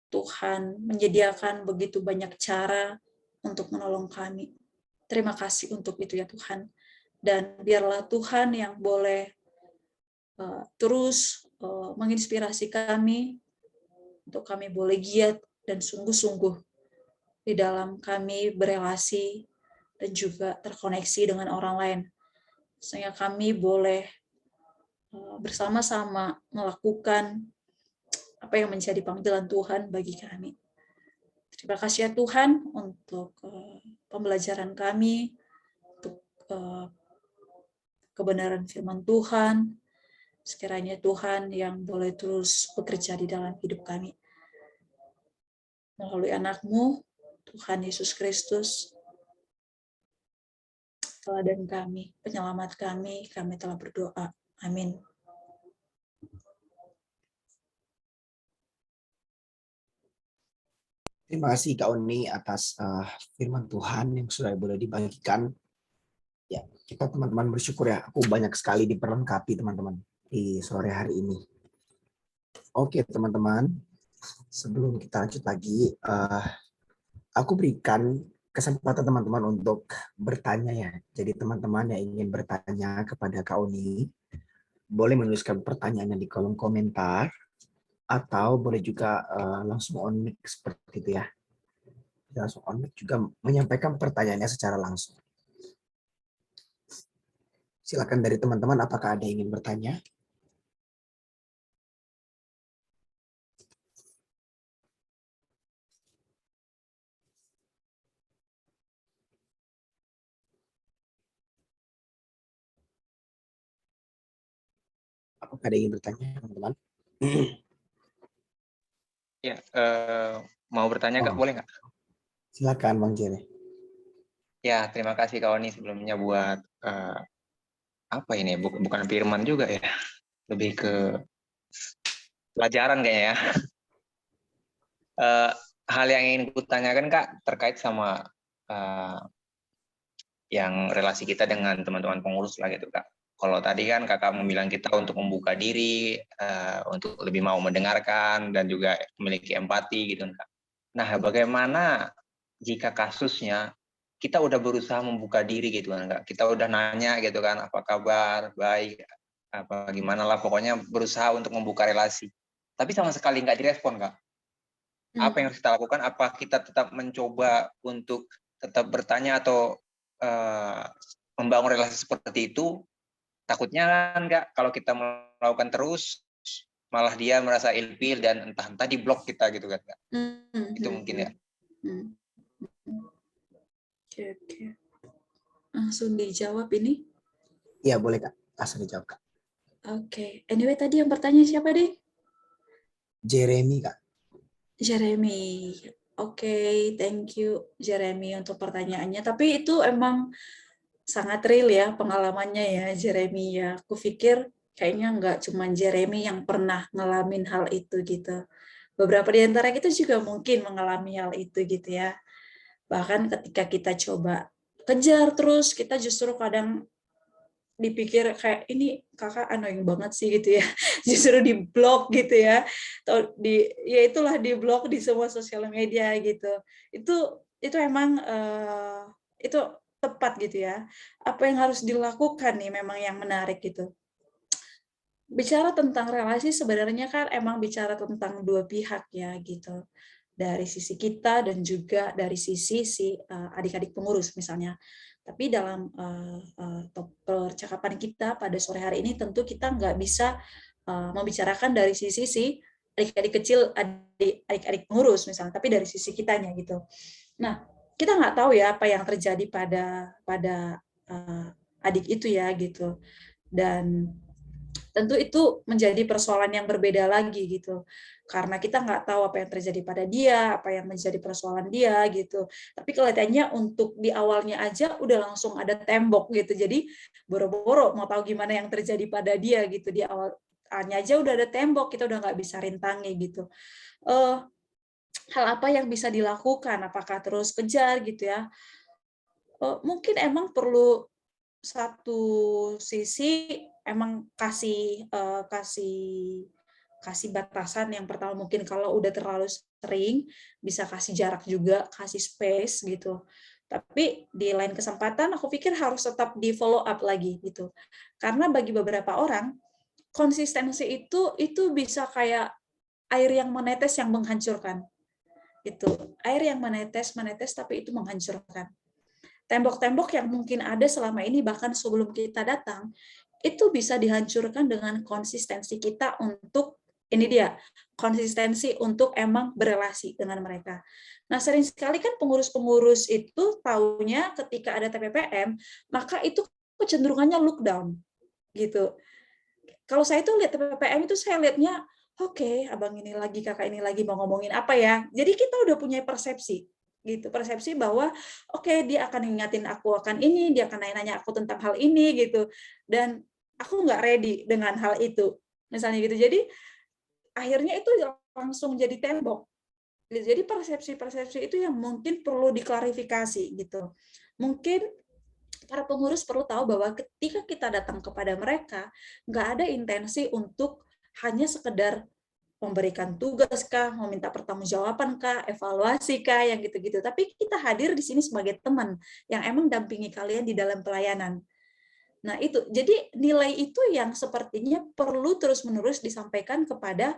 Tuhan menyediakan begitu banyak cara untuk menolong kami. Terima kasih untuk itu ya Tuhan. Dan biarlah Tuhan yang boleh terus menginspirasi kami, untuk kami boleh giat dan sungguh-sungguh di dalam kami berelasi dan juga terkoneksi dengan orang lain. Sehingga kami boleh bersama-sama melakukan apa yang menjadi panggilan Tuhan bagi kami. Terima kasih ya Tuhan untuk pembelajaran kami, untuk kebenaran firman Tuhan. Sekiranya Tuhan yang boleh terus bekerja di dalam hidup kami. Melalui anak-Mu, Tuhan Yesus Kristus, teladan kami, penyelamat kami telah berdoa. Amin. Terima kasih Kak Oni atas firman Tuhan yang sudah boleh dibagikan. Ya, kita teman-teman bersyukur ya. Aku banyak sekali diperlengkapi teman-teman di sore hari ini. Oke teman-teman, sebelum kita lanjut lagi, aku berikan kesempatan teman-teman untuk bertanya ya. Jadi teman-teman yang ingin bertanya kepada Kak Oni, boleh menuliskan pertanyaannya di kolom komentar, atau boleh juga langsung on mic seperti itu ya. Langsung on mic juga menyampaikan pertanyaannya secara langsung. Silakan dari teman-teman, apakah ada yang ingin bertanya? Apakah ada yang ingin bertanya, teman-teman? Ya, mau bertanya Kak, boleh nggak? Silakan Bang Jere. Ya, terima kasih Kak Oni sebelumnya buat apa ini? Bukan firman juga ya, lebih ke pelajaran kayaknya ya. Hal yang ingin kutanyakan Kak terkait sama yang relasi kita dengan teman-teman pengurus lah gitu Kak. Kalau tadi kan kakak membilang kita untuk membuka diri, untuk lebih mau mendengarkan dan juga memiliki empati gitu Kak. Nah, bagaimana jika kasusnya kita udah berusaha membuka diri gitu kan Kak. Kita udah nanya gitu kan, apa kabar, baik, apa gimana lah, pokoknya berusaha untuk membuka relasi. Tapi sama sekali nggak direspon Kak. Apa yang harus kita lakukan? Apa kita tetap mencoba untuk tetap bertanya atau membangun relasi seperti itu? Takutnya kan Kak, kalau kita melakukan terus, malah dia merasa ilfil dan entah-entah di-blok kita gitu kan Kak. Itu mungkin ya. Oke. Langsung dijawab ini. Iya boleh Kak, langsung dijawab Kak. Oke. Anyway, tadi yang bertanya siapa deh? Jeremy Kak. Jeremy. Oke, thank you Jeremy untuk pertanyaannya. Tapi itu emang sangat real ya pengalamannya ya Jeremy ya. Aku pikir kayaknya nggak cuma Jeremy yang pernah ngalamin hal itu gitu. Beberapa di antara kita juga mungkin mengalami hal itu gitu ya. Bahkan ketika kita coba kejar terus, kita justru kadang dipikir kayak ini kakak annoying banget sih gitu ya, justru di blok gitu ya, atau ya itulah di blok di semua sosial media gitu. Itu emang itu tepat gitu ya. Apa yang harus dilakukan nih memang yang menarik gitu. Bicara tentang relasi sebenarnya kan emang bicara tentang dua pihak ya gitu. Dari sisi kita dan juga dari sisi si adik-adik pengurus misalnya. Tapi dalam percakapan kita pada sore hari ini tentu kita nggak bisa membicarakan dari sisi si adik-adik kecil, adik-adik pengurus misalnya, tapi dari sisi kitanya gitu. Nah, kita nggak tahu ya apa yang terjadi pada adik itu ya gitu. Dan tentu itu menjadi persoalan yang berbeda lagi gitu. Karena kita nggak tahu apa yang terjadi pada dia, apa yang menjadi persoalan dia gitu. Tapi kelihatannya untuk di awalnya aja udah langsung ada tembok gitu. Jadi boro-boro mau tahu gimana yang terjadi pada dia gitu. Di awalnya aja udah ada tembok, kita udah nggak bisa rintangi gitu. Hal apa yang bisa dilakukan? Apakah terus kejar gitu ya? Mungkin emang perlu satu sisi emang kasih batasan. Yang pertama mungkin kalau udah terlalu sering bisa kasih jarak juga, kasih space gitu. Tapi di lain kesempatan aku pikir harus tetap di follow up lagi gitu. Karena bagi beberapa orang konsistensi itu bisa kayak air yang menetes yang menghancurkan. Itu air yang menetes tapi itu menghancurkan. Tembok-tembok yang mungkin ada selama ini bahkan sebelum kita datang, itu bisa dihancurkan dengan konsistensi kita untuk, ini dia, konsistensi untuk emang berelasi dengan mereka. Nah, sering sekali kan pengurus-pengurus itu taunya ketika ada TPPM, maka itu kecenderungannya look down, gitu. Kalau saya itu lihat TPPM itu saya lihatnya, oke, abang ini lagi, kakak ini lagi mau ngomongin apa ya. Jadi kita udah punya persepsi, gitu, persepsi bahwa oke, dia akan ngingatin aku akan ini, dia akan nanya-nanya aku tentang hal ini gitu, dan aku nggak ready dengan hal itu misalnya gitu. Jadi akhirnya itu langsung jadi tembok. Jadi persepsi-persepsi itu yang mungkin perlu diklarifikasi gitu. Mungkin para pengurus perlu tahu bahwa ketika kita datang kepada mereka, nggak ada intensi untuk hanya sekedar memberikan tugas kah, meminta pertanggungjawaban kah, evaluasi kah, yang gitu-gitu. Tapi kita hadir di sini sebagai teman yang emang dampingi kalian di dalam pelayanan. Nah itu, jadi nilai itu yang sepertinya perlu terus-menerus disampaikan kepada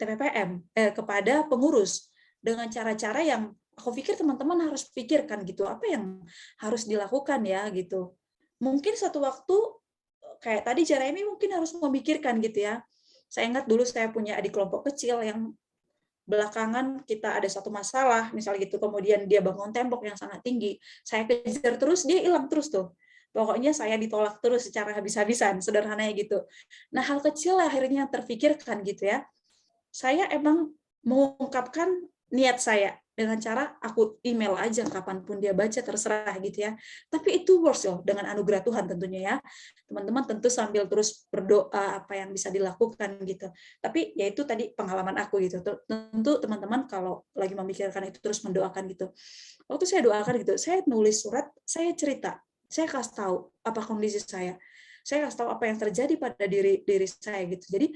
TPPM, kepada pengurus dengan cara-cara yang aku pikir teman-teman harus pikirkan gitu, apa yang harus dilakukan ya gitu. Mungkin satu waktu kayak tadi Jeremy mungkin harus memikirkan gitu ya. Saya ingat dulu saya punya adik kelompok kecil yang belakangan kita ada satu masalah, misalnya gitu, kemudian dia bangun tembok yang sangat tinggi, saya kejar terus, dia hilang terus tuh. Pokoknya saya ditolak terus secara habis-habisan, sederhananya gitu. Nah, hal kecil akhirnya terpikirkan gitu ya. Saya emang mengungkapkan niat saya dengan cara aku email aja kapanpun dia baca terserah gitu ya. Tapi itu works loh dengan anugerah Tuhan tentunya ya. Teman-teman tentu sambil terus berdoa apa yang bisa dilakukan gitu. Tapi ya itu tadi pengalaman aku gitu. Tentu teman-teman kalau lagi memikirkan itu terus mendoakan gitu. Waktu saya doakan gitu, saya nulis surat, saya cerita, saya kasih tahu apa kondisi saya. saya kasih tahu apa yang terjadi pada diri saya gitu. Jadi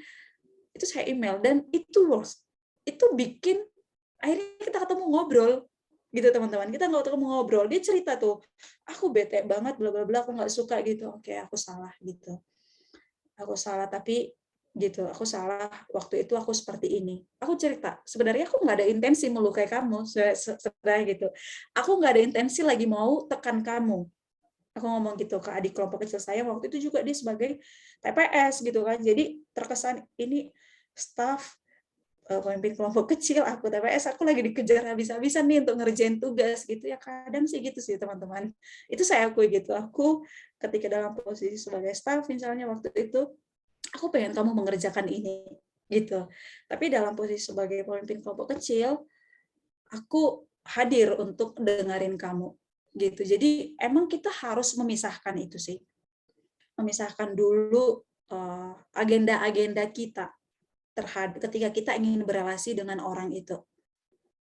itu saya email dan itu works. Itu bikin akhirnya kita ketemu ngobrol gitu teman-teman. Kita nggak ketemu ngobrol. Dia cerita tuh, aku bete banget bla bla bla, aku nggak suka gitu. Oke, aku salah gitu. Aku salah tapi gitu. Aku salah waktu itu aku seperti ini. Aku cerita. Sebenarnya aku nggak ada intensi melukai kamu, sebenarnya gitu. Aku nggak ada intensi lagi mau tekan kamu. Aku ngomong gitu ke adik kelompok kecil saya waktu itu juga dia sebagai TPS gitu kan. Jadi terkesan ini staff pemimpin kelompok kecil, aku TPS, aku lagi dikejar habis-habisan nih untuk ngerjain tugas gitu ya. Kadang sih gitu sih teman-teman. Itu saya akui gitu. Aku ketika dalam posisi sebagai staff misalnya waktu itu, aku pengen kamu mengerjakan ini gitu. Tapi dalam posisi sebagai pemimpin kelompok kecil, aku hadir untuk dengerin kamu gitu. Jadi emang kita harus memisahkan itu sih. Memisahkan dulu agenda-agenda kita terhadap ketika kita ingin berelasi dengan orang itu.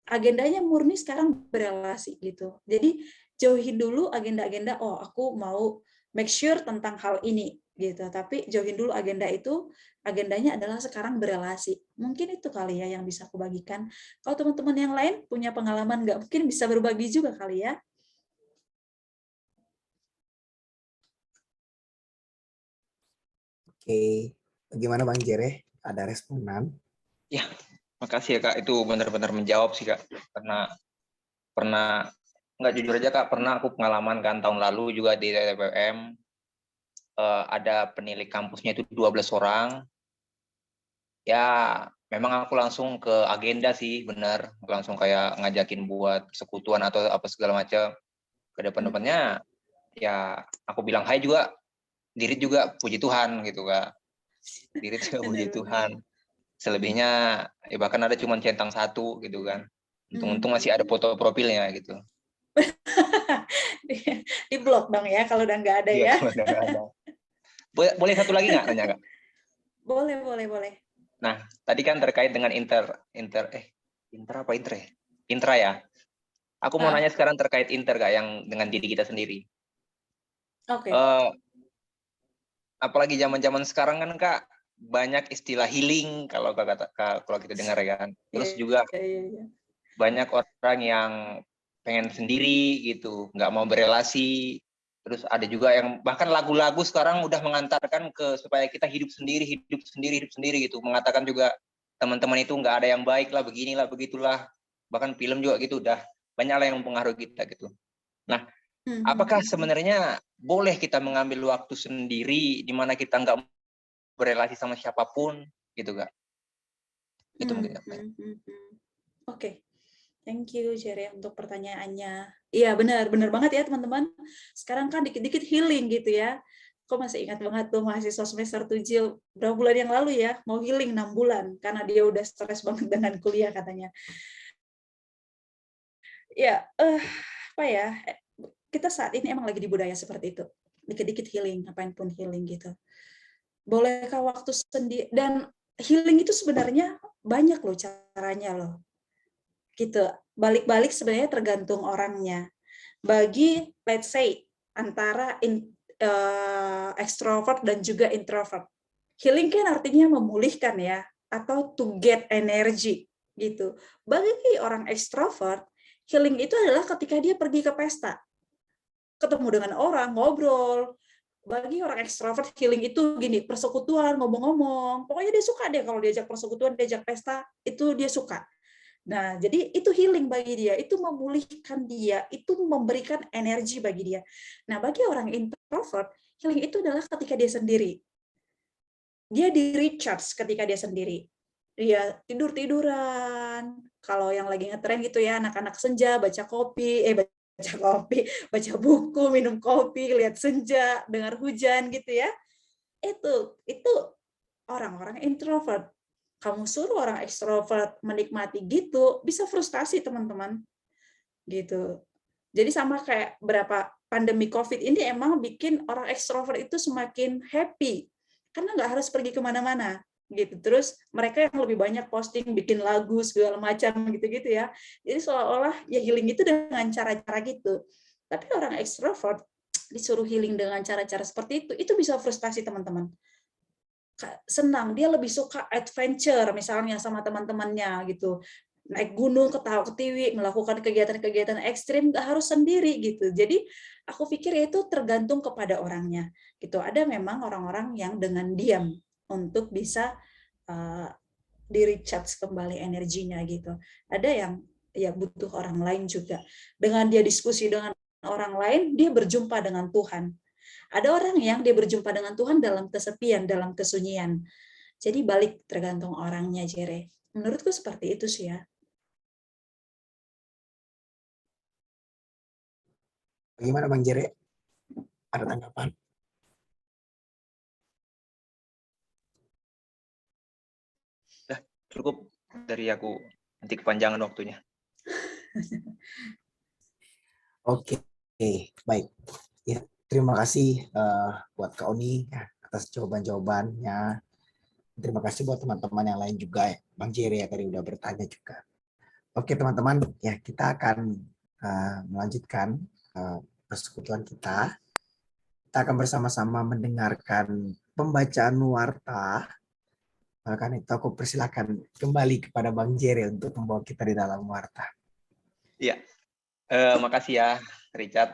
Agendanya murni sekarang berelasi gitu. Jadi jauhin dulu agenda-agenda, oh aku mau make sure tentang hal ini gitu. Tapi jauhin dulu agenda itu, agendanya adalah sekarang berelasi. Mungkin itu kali ya yang bisa aku bagikan. Kalau teman-teman yang lain punya pengalaman nggak, mungkin bisa berbagi juga kali ya. Oke, bagaimana Bang Jere? Ada responan? Ya, makasih ya Kak. Itu benar-benar menjawab sih Kak. Karena pernah, nggak jujur aja Kak, pernah aku pengalaman kan tahun lalu juga di TPM, ada penilik kampusnya itu 12 orang. Ya, memang aku langsung ke agenda sih, benar. Langsung kayak ngajakin buat persekutuan atau apa segala macam. Ke depan-depannya, ya aku bilang hai juga, diri juga puji Tuhan gitu Kak. Diri juga puji Tuhan. Selebihnya, ya bahkan ada cuma centang satu gitu kan. Untung-untung masih ada foto profilnya gitu. Di blok dong ya kalau udah nggak ada ya. Kalau udah nggak ada. Boleh satu lagi nggak nanya Kak? Boleh. Nah, tadi kan terkait dengan intra ya? Intra ya. Aku mau nanya sekarang terkait inter Kak, yang dengan diri kita sendiri. Oke. Apalagi zaman-zaman sekarang kan Kak, banyak istilah healing kalau kita dengar ya kan. Terus juga banyak orang yang pengen sendiri gitu, nggak mau berelasi. Terus ada juga yang bahkan lagu-lagu sekarang udah mengantarkan ke supaya kita hidup sendiri gitu. Mengatakan juga teman-teman itu nggak ada yang baik lah, beginilah, begitulah. Bahkan film juga gitu, udah banyak lah yang mempengaruhi kita gitu. Nah, apakah sebenarnya boleh kita mengambil waktu sendiri di mana kita nggak berelasi sama siapapun gitu Kak? Itu mungkin Kak. Oke. Thank you Jere untuk pertanyaannya. Iya benar banget ya teman-teman. Sekarang kan dikit-dikit healing gitu ya. Kok masih ingat banget tuh mahasiswa semester 7 berapa bulan yang lalu ya, mau healing 6 bulan karena dia udah stres banget dengan kuliah katanya. Ya, apa ya? Kita saat ini emang lagi di budaya seperti itu. Dikit-dikit healing, apain pun healing gitu. Bolehkah waktu sendiri, dan healing itu sebenarnya banyak loh caranya loh. Gitu. Balik-balik sebenarnya tergantung orangnya. Bagi let's say antara extrovert dan juga introvert. Healing kan artinya memulihkan ya, atau to get energy gitu. Bagi orang extrovert, healing itu adalah ketika dia pergi ke pesta. Ketemu dengan orang, ngobrol. Bagi orang ekstrovert, healing itu gini, persekutuan, ngomong-ngomong. Pokoknya dia suka deh kalau diajak persekutuan, diajak pesta, itu dia suka. Nah, jadi itu healing bagi dia, itu memulihkan dia, itu memberikan energi bagi dia. Nah, bagi orang introvert, healing itu adalah ketika dia sendiri. Dia di recharge ketika dia sendiri. Dia tidur-tiduran. Kalau yang lagi ngetren gitu ya, anak-anak senja, baca baca buku, minum kopi, lihat senja, dengar hujan gitu ya. Itu orang-orang introvert. Kamu suruh orang ekstrovert menikmati gitu, bisa frustasi teman-teman. Gitu. Jadi sama kayak berapa pandemi COVID ini emang bikin orang ekstrovert itu semakin happy. Karena nggak harus pergi kemana-mana. Gitu. Terus mereka yang lebih banyak posting, bikin lagu, segala macam gitu-gitu ya. Jadi seolah-olah ya healing itu dengan cara-cara gitu. Tapi orang ekstrovert, disuruh healing dengan cara-cara seperti itu bisa frustasi teman-teman. Senang, dia lebih suka adventure misalnya sama teman-temannya gitu. Naik gunung, ketawa-ketiwi, melakukan kegiatan-kegiatan ekstrim, nggak harus sendiri gitu. Jadi aku pikir itu tergantung kepada orangnya gitu. Ada memang orang-orang yang dengan diam untuk bisa di-recharge kembali energinya gitu. Ada yang ya butuh orang lain juga. Dengan dia diskusi dengan orang lain, dia berjumpa dengan Tuhan. Ada orang yang dia berjumpa dengan Tuhan dalam kesepian, dalam kesunyian. Jadi balik tergantung orangnya, Jere. Menurutku seperti itu sih ya. Bagaimana Bang Jere? Ada tanggapan? Cukup dari aku, nanti kepanjangan waktunya. Oke, baik. Ya, terima kasih buat Kak Oni ya, atas jawaban-jawabannya. Terima kasih buat teman-teman yang lain juga ya. Bang Jere ya tadi udah bertanya juga. Oke teman-teman, ya kita akan melanjutkan persekutuan kita. Kita akan bersama-sama mendengarkan pembacaan warta. Karena itu aku persilakan kembali kepada Bang Jere untuk membawa kita di dalam warta. Iya, makasih ya Richard.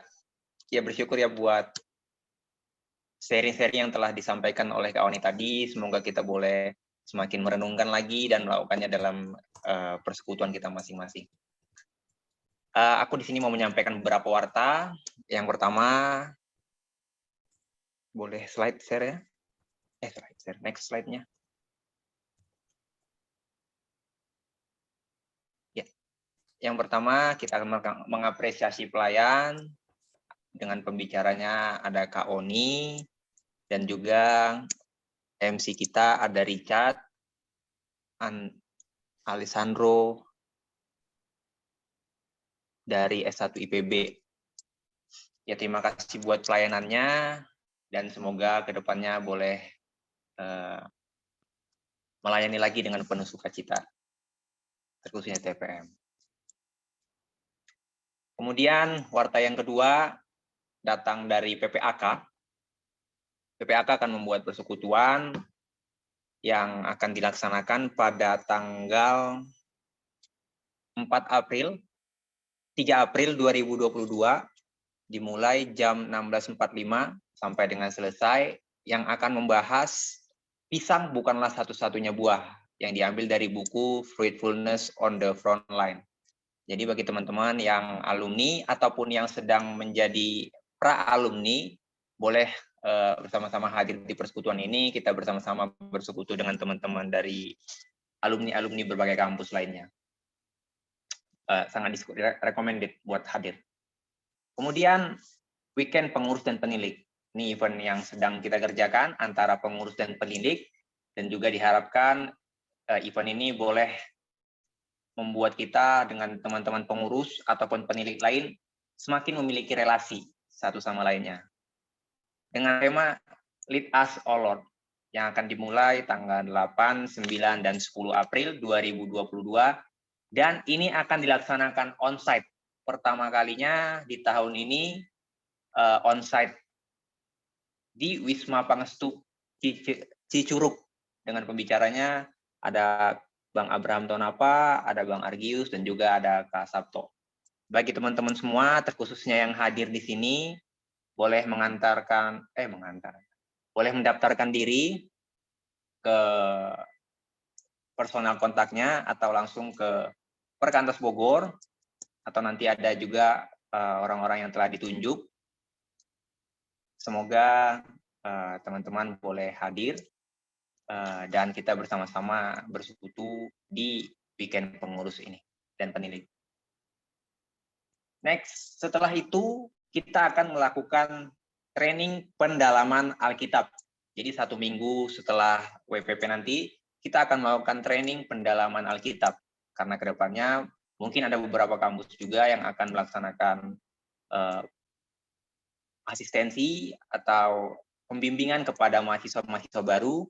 Ya bersyukur ya buat sharing-sharing yang telah disampaikan oleh Kak Oni tadi. Semoga kita boleh semakin merenungkan lagi dan melakukannya dalam persekutuan kita masing-masing. Aku di sini mau menyampaikan beberapa warta. Yang pertama, boleh slide share ya? Slide share. Next slide-nya. Ya. Yang pertama, kita akan mengapresiasi pelayan. Dengan pembicaranya ada Kak Oni, dan juga MC kita ada Richard, Alessandro dari S1 IPB. Ya, terima kasih buat pelayanannya, dan semoga kedepannya boleh melayani lagi dengan penuh sukacita, terkhususnya TPM. Kemudian warta yang kedua datang dari PPAK. PPAK akan membuat persekutuan yang akan dilaksanakan pada tanggal 4 April, 3 April 2022, dimulai jam 16.45 sampai dengan selesai, yang akan membahas pisang bukanlah satu-satunya buah, yang diambil dari buku Fruitfulness on the Frontline. Jadi bagi teman-teman yang alumni ataupun yang sedang menjadi pra-alumni, boleh bersama-sama hadir di persekutuan ini. Kita bersama-sama bersekutu dengan teman-teman dari alumni-alumni berbagai kampus lainnya. Sangat recommended buat hadir. Kemudian weekend pengurus dan penilik. Ini event yang sedang kita kerjakan antara pengurus dan penilik, dan juga diharapkan event ini boleh membuat kita dengan teman-teman pengurus ataupun penilik lain semakin memiliki relasi satu sama lainnya. Dengan tema Lead Us, O Lord, yang akan dimulai tanggal 8, 9, dan 10 April 2022, dan ini akan dilaksanakan on-site. Pertama kalinya di tahun ini on-site di Wisma Pangestu Cicurug. Dengan pembicaranya ada Bang Abraham Tonapa, ada Bang Argius, dan juga ada Kak Sabto. Bagi teman-teman semua, terkhususnya yang hadir di sini, boleh boleh mendaftarkan diri ke personal kontaknya atau langsung ke Perkantas Bogor, atau nanti ada juga orang-orang yang telah ditunjuk. Semoga teman-teman boleh hadir dan kita bersama-sama bersekutu di weekend pengurus ini dan penilik. Next, setelah itu kita akan melakukan training pendalaman Alkitab. Jadi 1 minggu setelah WPP nanti, kita akan melakukan training pendalaman Alkitab. Karena kedepannya mungkin ada beberapa kampus juga yang akan melaksanakan asistensi atau pembimbingan kepada mahasiswa-mahasiswa baru.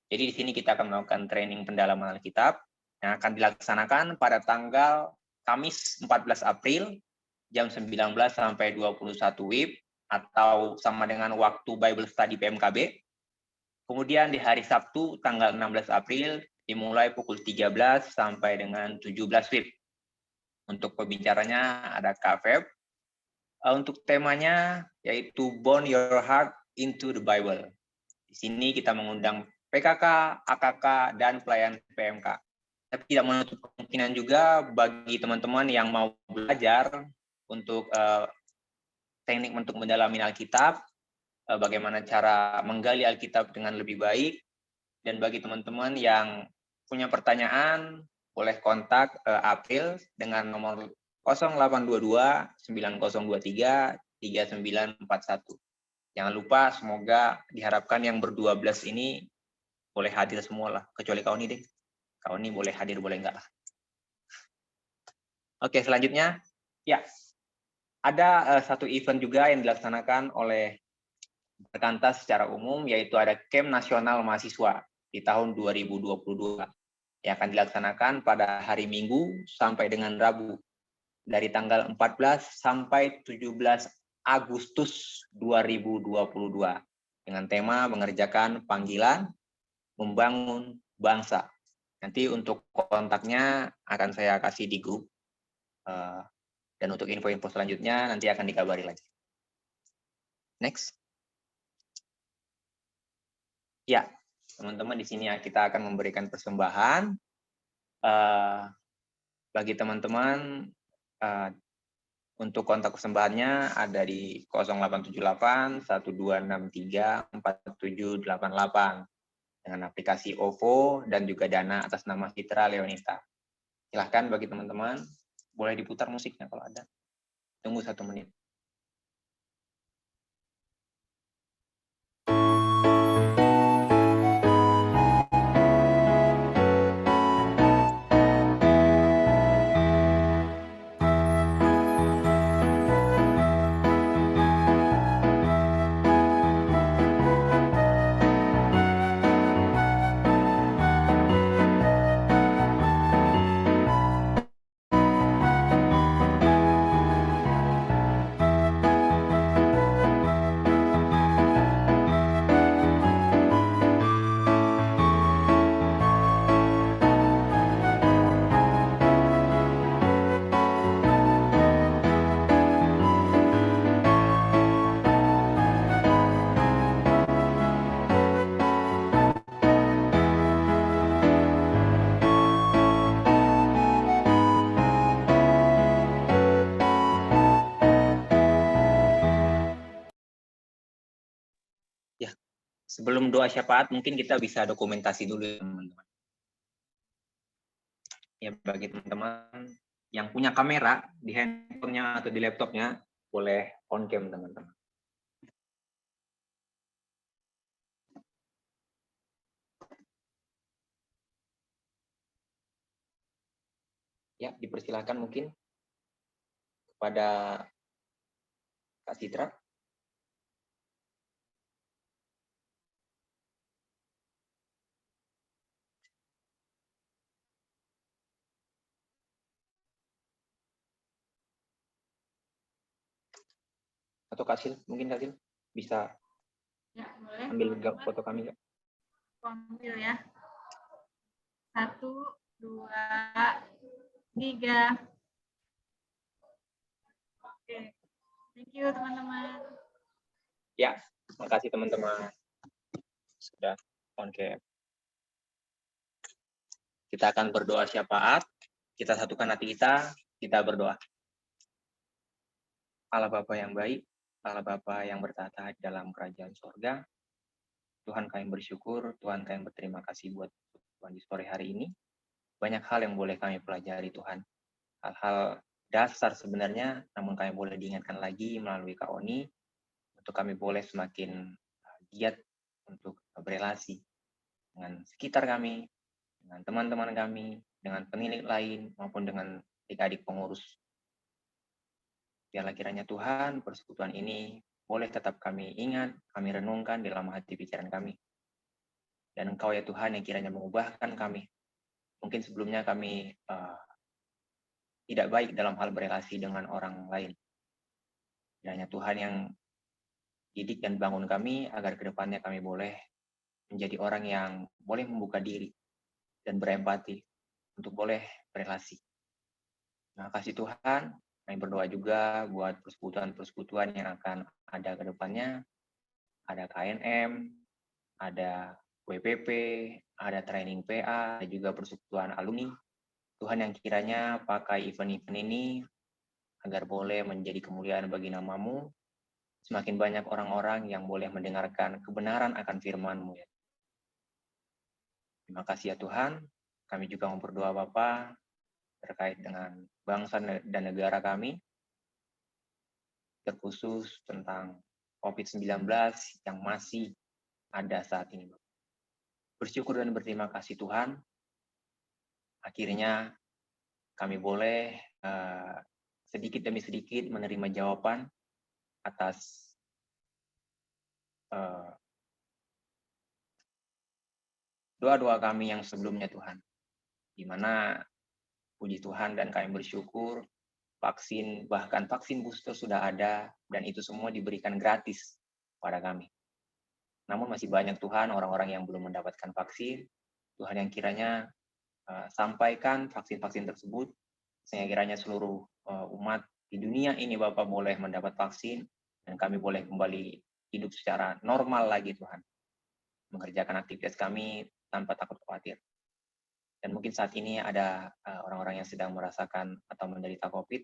Jadi di sini kita akan melakukan training pendalaman Alkitab yang akan dilaksanakan pada tanggal Kamis 14 April jam 19 sampai 21 WIB atau sama dengan waktu Bible Study PMKB. Kemudian di hari Sabtu tanggal 16 April dimulai pukul 13 sampai dengan 17 WIB. Untuk pembicaranya ada Kak Feb. Untuk temanya yaitu Bond Your Heart into the Bible. Di sini kita mengundang PKK, AKK, dan pelayan PMK. Tapi tidak menutup kemungkinan juga bagi teman-teman yang mau belajar untuk teknik untuk mendalami Alkitab, bagaimana cara menggali Alkitab dengan lebih baik, dan bagi teman-teman yang punya pertanyaan, boleh kontak April dengan nomor 0822 9023 3941. Jangan lupa, semoga diharapkan yang berdua belas ini boleh hadir semua lah, kecuali kau ini deh. Kau ini boleh hadir, boleh enggak lah. Oke, selanjutnya, ya, ada satu event juga yang dilaksanakan oleh Perkantas secara umum, yaitu ada Camp Nasional Mahasiswa di tahun 2022 yang akan dilaksanakan pada hari Minggu sampai dengan Rabu dari tanggal 14 sampai 17 Agustus 2022 dengan tema mengerjakan panggilan membangun bangsa. Nanti untuk kontaknya akan saya kasih di grup. Dan untuk info-info selanjutnya nanti akan dikabari lagi. Next. Ya, teman-teman, di sini kita akan memberikan persembahan bagi teman-teman. Untuk kontak persembahannya ada di 0878 1263 4788 dengan aplikasi OVO dan juga Dana atas nama Citra Leonita. Silahkan bagi teman-teman, boleh diputar musiknya kalau ada. Tunggu 1 menit. Sebelum doa syafaat, mungkin kita bisa dokumentasi dulu ya, teman-teman. Ya, bagi teman-teman yang punya kamera di handphonenya atau di laptopnya, boleh on cam, teman-teman. Ya, dipersilakan mungkin kepada Kak Citra. Atau Kak Sil, mungkin Kak Sil bisa Ya, boleh. ambil foto kami, Kak. Ambil ya. 1, 2, 3. Oke. Thank you, teman-teman. Ya, terima kasih teman-teman. Sudah on cam. Kita akan berdoa syafaat. Kita satukan hati kita berdoa. Allah Bapa yang baik, Allah Bapa yang bertata di dalam kerajaan sorga, Tuhan kami bersyukur, Tuhan kami berterima kasih buat Tuhan di sore hari ini. Banyak hal yang boleh kami pelajari, Tuhan. Hal-hal dasar sebenarnya, namun kami boleh diingatkan lagi melalui Kak Oni, untuk kami boleh semakin giat untuk berelasi dengan sekitar kami, dengan teman-teman kami, dengan penilik lain, maupun dengan adik-adik pengurus. Biarlah kiranya Tuhan, persekutuan ini boleh tetap kami ingat, kami renungkan di dalam hati pikiran kami. Dan Engkau ya Tuhan yang kiranya mengubahkan kami. Mungkin sebelumnya kami tidak baik dalam hal berelasi dengan orang lain. Kiranya Tuhan yang didik dan bangun kami agar kedepannya kami boleh menjadi orang yang boleh membuka diri dan berempati untuk boleh berelasi. Terima kasih Tuhan. Kami berdoa juga buat persekutuan-persekutuan yang akan ada ke depannya. Ada KNM, ada WPP, ada training PA, ada juga persekutuan alumni. Tuhan yang kiranya pakai event-event ini agar boleh menjadi kemuliaan bagi nama-Mu. Semakin banyak orang-orang yang boleh mendengarkan kebenaran akan firman-Mu. Ya. Terima kasih ya Tuhan. Kami juga mau berdoa Bapa terkait dengan bangsa dan negara kami, terkhusus tentang COVID-19 yang masih ada saat ini. Bersyukur dan berterima kasih Tuhan. Akhirnya kami boleh sedikit demi sedikit menerima jawaban atas doa-doa kami yang sebelumnya Tuhan. Di mana puji Tuhan dan kami bersyukur vaksin, bahkan vaksin booster sudah ada dan itu semua diberikan gratis pada kami. Namun masih banyak Tuhan orang-orang yang belum mendapatkan vaksin. Tuhan yang kiranya sampaikan vaksin-vaksin tersebut sehingga kiranya seluruh umat di dunia ini Bapak boleh mendapat vaksin dan kami boleh kembali hidup secara normal lagi Tuhan. Mengerjakan aktivitas kami tanpa takut khawatir. Dan mungkin saat ini ada orang-orang yang sedang merasakan atau menderita COVID.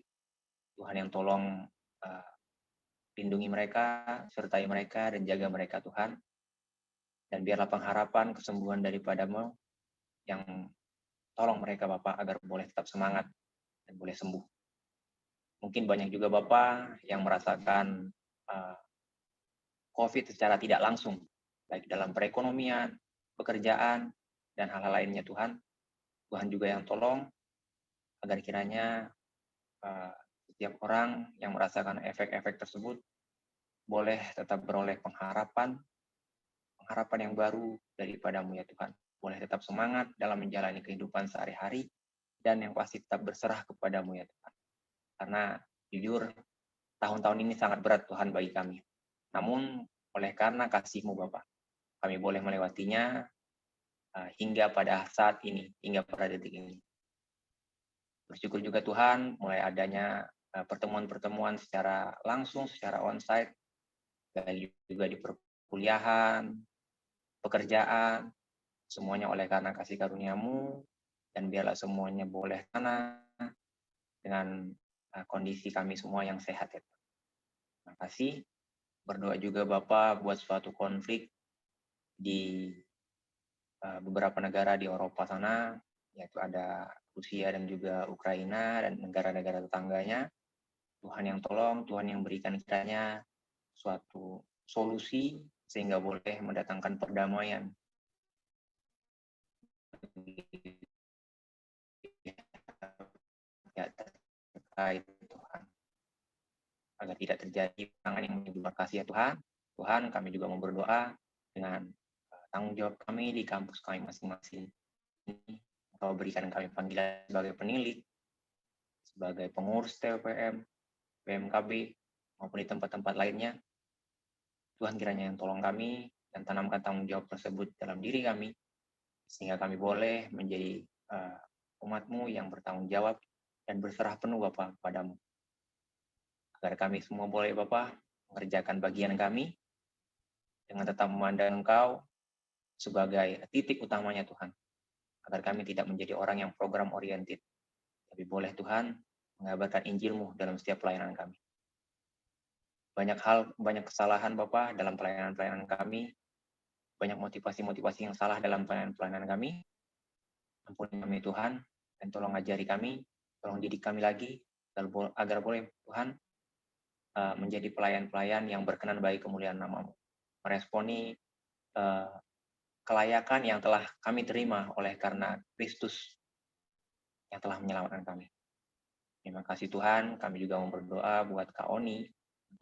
Tuhan yang tolong lindungi mereka, sertai mereka, dan jaga mereka Tuhan. Dan biarlah pengharapan kesembuhan daripada-Mu yang tolong mereka Bapak agar boleh tetap semangat dan boleh sembuh. Mungkin banyak juga Bapak yang merasakan COVID secara tidak langsung, baik dalam perekonomian, pekerjaan, dan hal-hal lainnya Tuhan. Tuhan juga yang tolong agar kiranya setiap orang yang merasakan efek-efek tersebut boleh tetap beroleh pengharapan yang baru daripada-Mu ya Tuhan. Boleh tetap semangat dalam menjalani kehidupan sehari-hari dan yang pasti tetap berserah kepada-Mu ya Tuhan. Karena jujur tahun-tahun ini sangat berat Tuhan bagi kami. Namun oleh karena kasih-Mu Bapa, kami boleh melewatinya hingga pada saat ini, hingga pada detik ini. Bersyukur juga Tuhan mulai adanya pertemuan-pertemuan secara langsung, secara onsite, dan juga di perkuliahan, pekerjaan, semuanya oleh karena kasih karunia-Mu, dan biarlah semuanya boleh tanah dengan kondisi kami semua yang sehat ya. Terima kasih. Berdoa juga Bapak buat suatu konflik di beberapa negara di Eropa sana, yaitu ada Rusia dan juga Ukraina dan negara-negara tetangganya. Tuhan yang tolong, Tuhan yang berikan kiranya suatu solusi sehingga boleh mendatangkan perdamaian. Ya, terkait Tuhan. Agar tidak terjadi perangan yang menyebabkan kasih ya Tuhan. Tuhan, kami juga mau berdoa dengan tanggung jawab kami di kampus kami masing-masing. Engkau berikan kami panggilan sebagai penilik, sebagai pengurus TPM, PMKB, maupun di tempat-tempat lainnya. Tuhan kiranya yang tolong kami dan tanamkan tanggung jawab tersebut dalam diri kami, sehingga kami boleh menjadi umat-Mu yang bertanggung jawab dan berserah penuh Bapa kepadamu. Agar kami semua boleh Bapa mengerjakan bagian kami dengan tetap memandang Engkau sebagai titik utamanya Tuhan. Agar kami tidak menjadi orang yang program oriented, tapi boleh Tuhan mengabarkan Injil-Mu dalam setiap pelayanan kami. Banyak hal, banyak kesalahan Bapa dalam pelayanan-pelayanan kami, banyak motivasi-motivasi yang salah dalam pelayanan-pelayanan kami. Ampuni kami Tuhan, dan tolong ajari kami, tolong didik kami lagi, agar boleh Tuhan menjadi pelayan-pelayan yang berkenan bagi kemuliaan nama-Mu. Meresponi kelayakan yang telah kami terima oleh karena Kristus yang telah menyelamatkan kami. Terima kasih Tuhan, kami juga mau berdoa buat Kak Oni,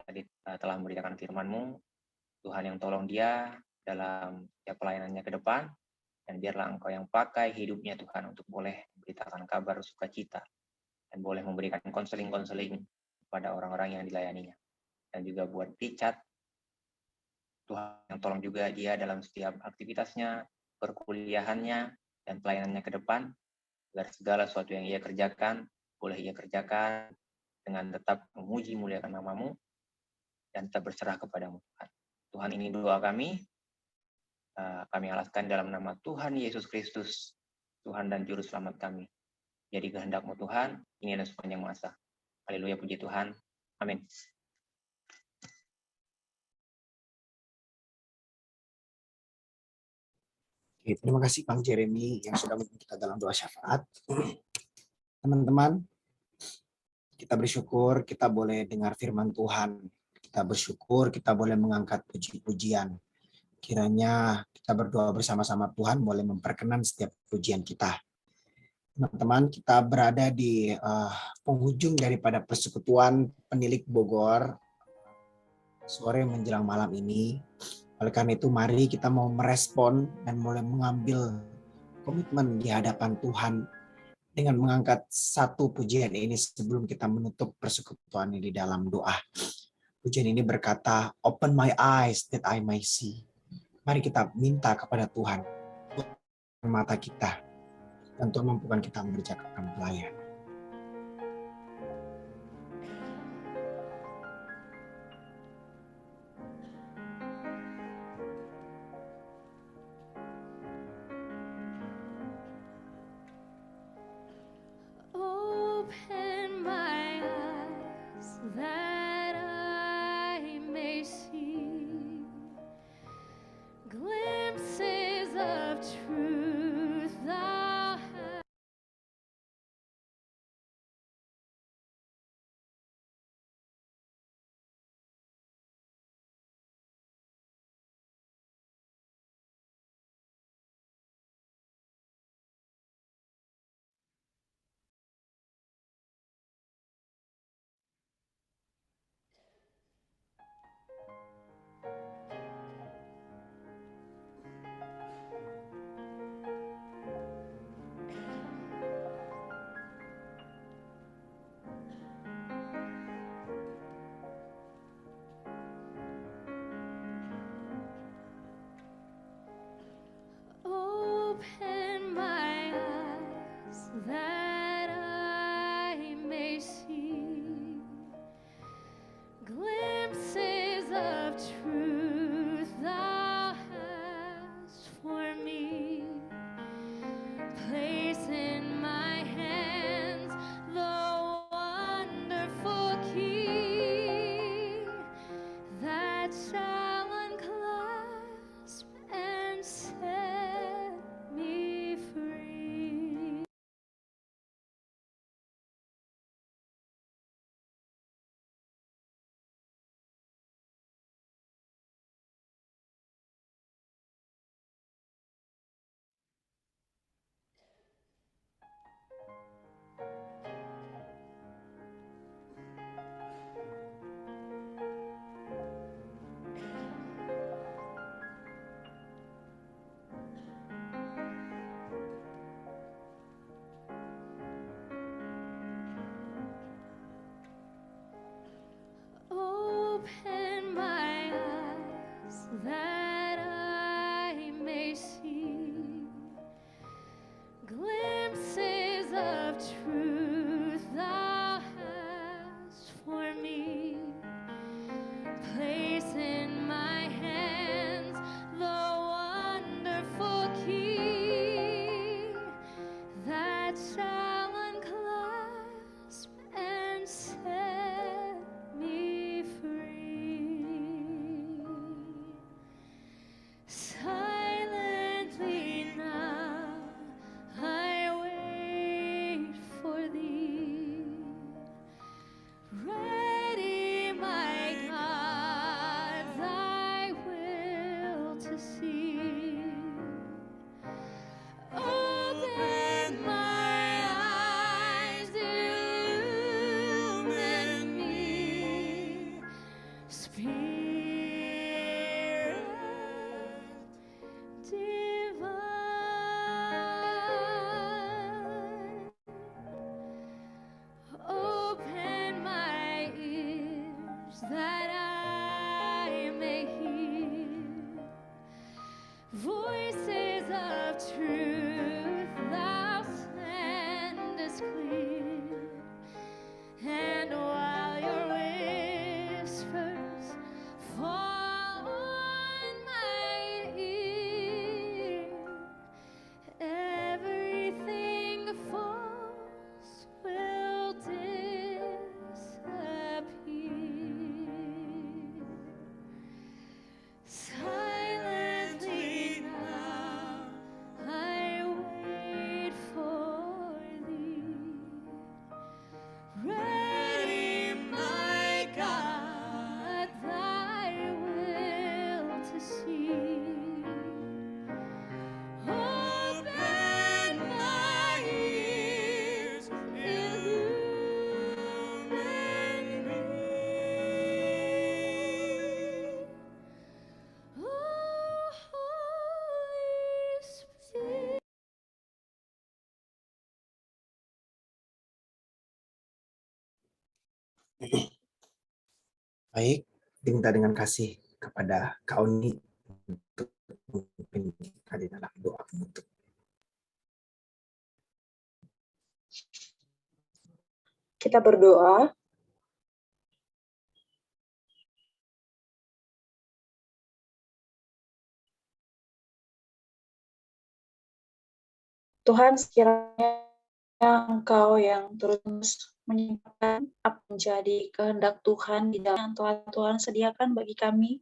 tadi telah memberitakan firman-Mu. Tuhan yang tolong dia dalam setiap pelayanannya ke depan, dan biarlah Engkau yang pakai hidupnya Tuhan untuk boleh memberitakan kabar sukacita, dan boleh memberikan konseling-konseling kepada orang-orang yang dilayaninya. Dan juga buat Richard, Tuhan yang tolong juga dia dalam setiap aktivitasnya, perkuliahannya, dan pelayanannya ke depan, agar segala sesuatu yang ia kerjakan, boleh ia kerjakan dengan tetap memuji muliakan namamu, dan tetap berserah kepadamu Tuhan. Tuhan, ini doa kami alaskan dalam nama Tuhan Yesus Kristus, Tuhan dan Juru Selamat kami. Jadi kehendak-Mu Tuhan, ini dan sepanjang masa. Haleluya, puji Tuhan. Amin. Oke, terima kasih Bang Jeremy yang sudah memimpin kita dalam doa syafaat. Teman-teman, kita bersyukur kita boleh dengar firman Tuhan. Kita bersyukur kita boleh mengangkat puji-pujian. Kiranya kita berdoa bersama-sama Tuhan boleh memperkenan setiap pujian kita. Teman-teman, kita berada di penghujung daripada persekutuan penilik Bogor sore menjelang malam ini. Oleh karena itu mari kita mau merespon dan mulai mengambil komitmen di hadapan Tuhan dengan mengangkat satu pujian ini sebelum kita menutup persekutuan ini dalam doa. Pujian ini berkata, "Open my eyes that I may see." Mari kita minta kepada Tuhan mata kita dan Tuhan mampukan kita mengerjakan pelayanan. Baik, diminta dengan kasih kepada Kak Oni untuk memimpin kita di dalam doa penutup. Kita berdoa. Tuhan, sekiranya Engkau yang terus menyimpan apa menjadi kehendak Tuhan di dalam yang telah Tuhan sediakan bagi kami,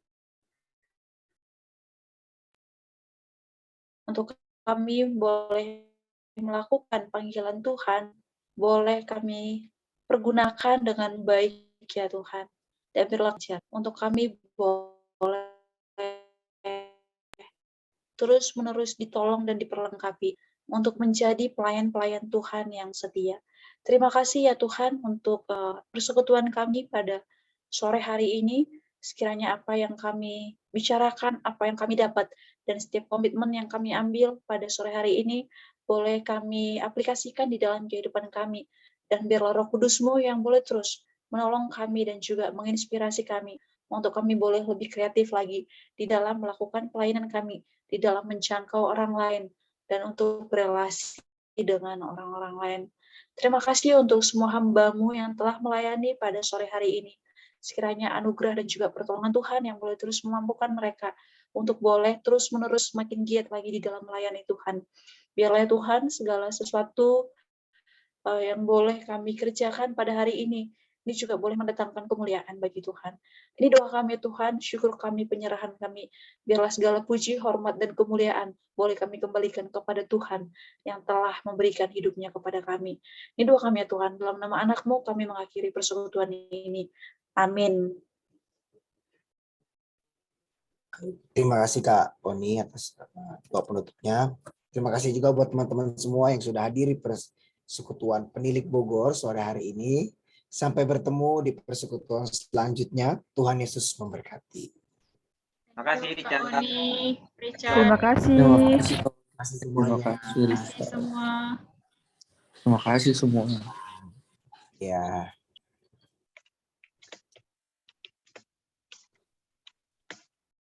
untuk kami boleh melakukan panggilan Tuhan, boleh kami pergunakan dengan baik ya Tuhan, dan berlaku untuk kami boleh terus-menerus ditolong dan diperlengkapi untuk menjadi pelayan-pelayan Tuhan yang setia. Terima kasih ya Tuhan untuk persekutuan kami pada sore hari ini. Sekiranya apa yang kami bicarakan, apa yang kami dapat, dan setiap komitmen yang kami ambil pada sore hari ini, boleh kami aplikasikan di dalam kehidupan kami. Dan biarlah Roh Kudus-Mu yang boleh terus menolong kami dan juga menginspirasi kami untuk kami boleh lebih kreatif lagi di dalam melakukan pelayanan kami, di dalam menjangkau orang lain, dan untuk berelasi dengan orang-orang lain. Terima kasih untuk semua hamba-Mu yang telah melayani pada sore hari ini. Sekiranya anugerah dan juga pertolongan Tuhan yang boleh terus memampukan mereka untuk boleh terus-menerus semakin giat lagi di dalam melayani Tuhan. Biarlah Tuhan segala sesuatu yang boleh kami kerjakan pada hari ini juga boleh mendatangkan kemuliaan bagi Tuhan. Ini doa kami Tuhan, syukur kami, penyerahan kami. Biarlah segala puji, hormat, dan kemuliaan boleh kami kembalikan kepada Tuhan yang telah memberikan hidupnya kepada kami. Ini doa kami ya Tuhan, dalam nama anak-Mu kami mengakhiri persekutuan ini. Amin. Terima kasih Kak Oni atas doa penutupnya. Terima kasih juga buat teman-teman semua yang sudah hadir di persekutuan Penilik Bogor sore hari ini. Sampai bertemu di persekutuan selanjutnya. Tuhan Yesus memberkati. Terima kasih Kak Richard. Oni, Richard. Terima kasih. Terima kasih Terima semuanya. kasih. Terima kasih semua. Terima kasih semua. Ya.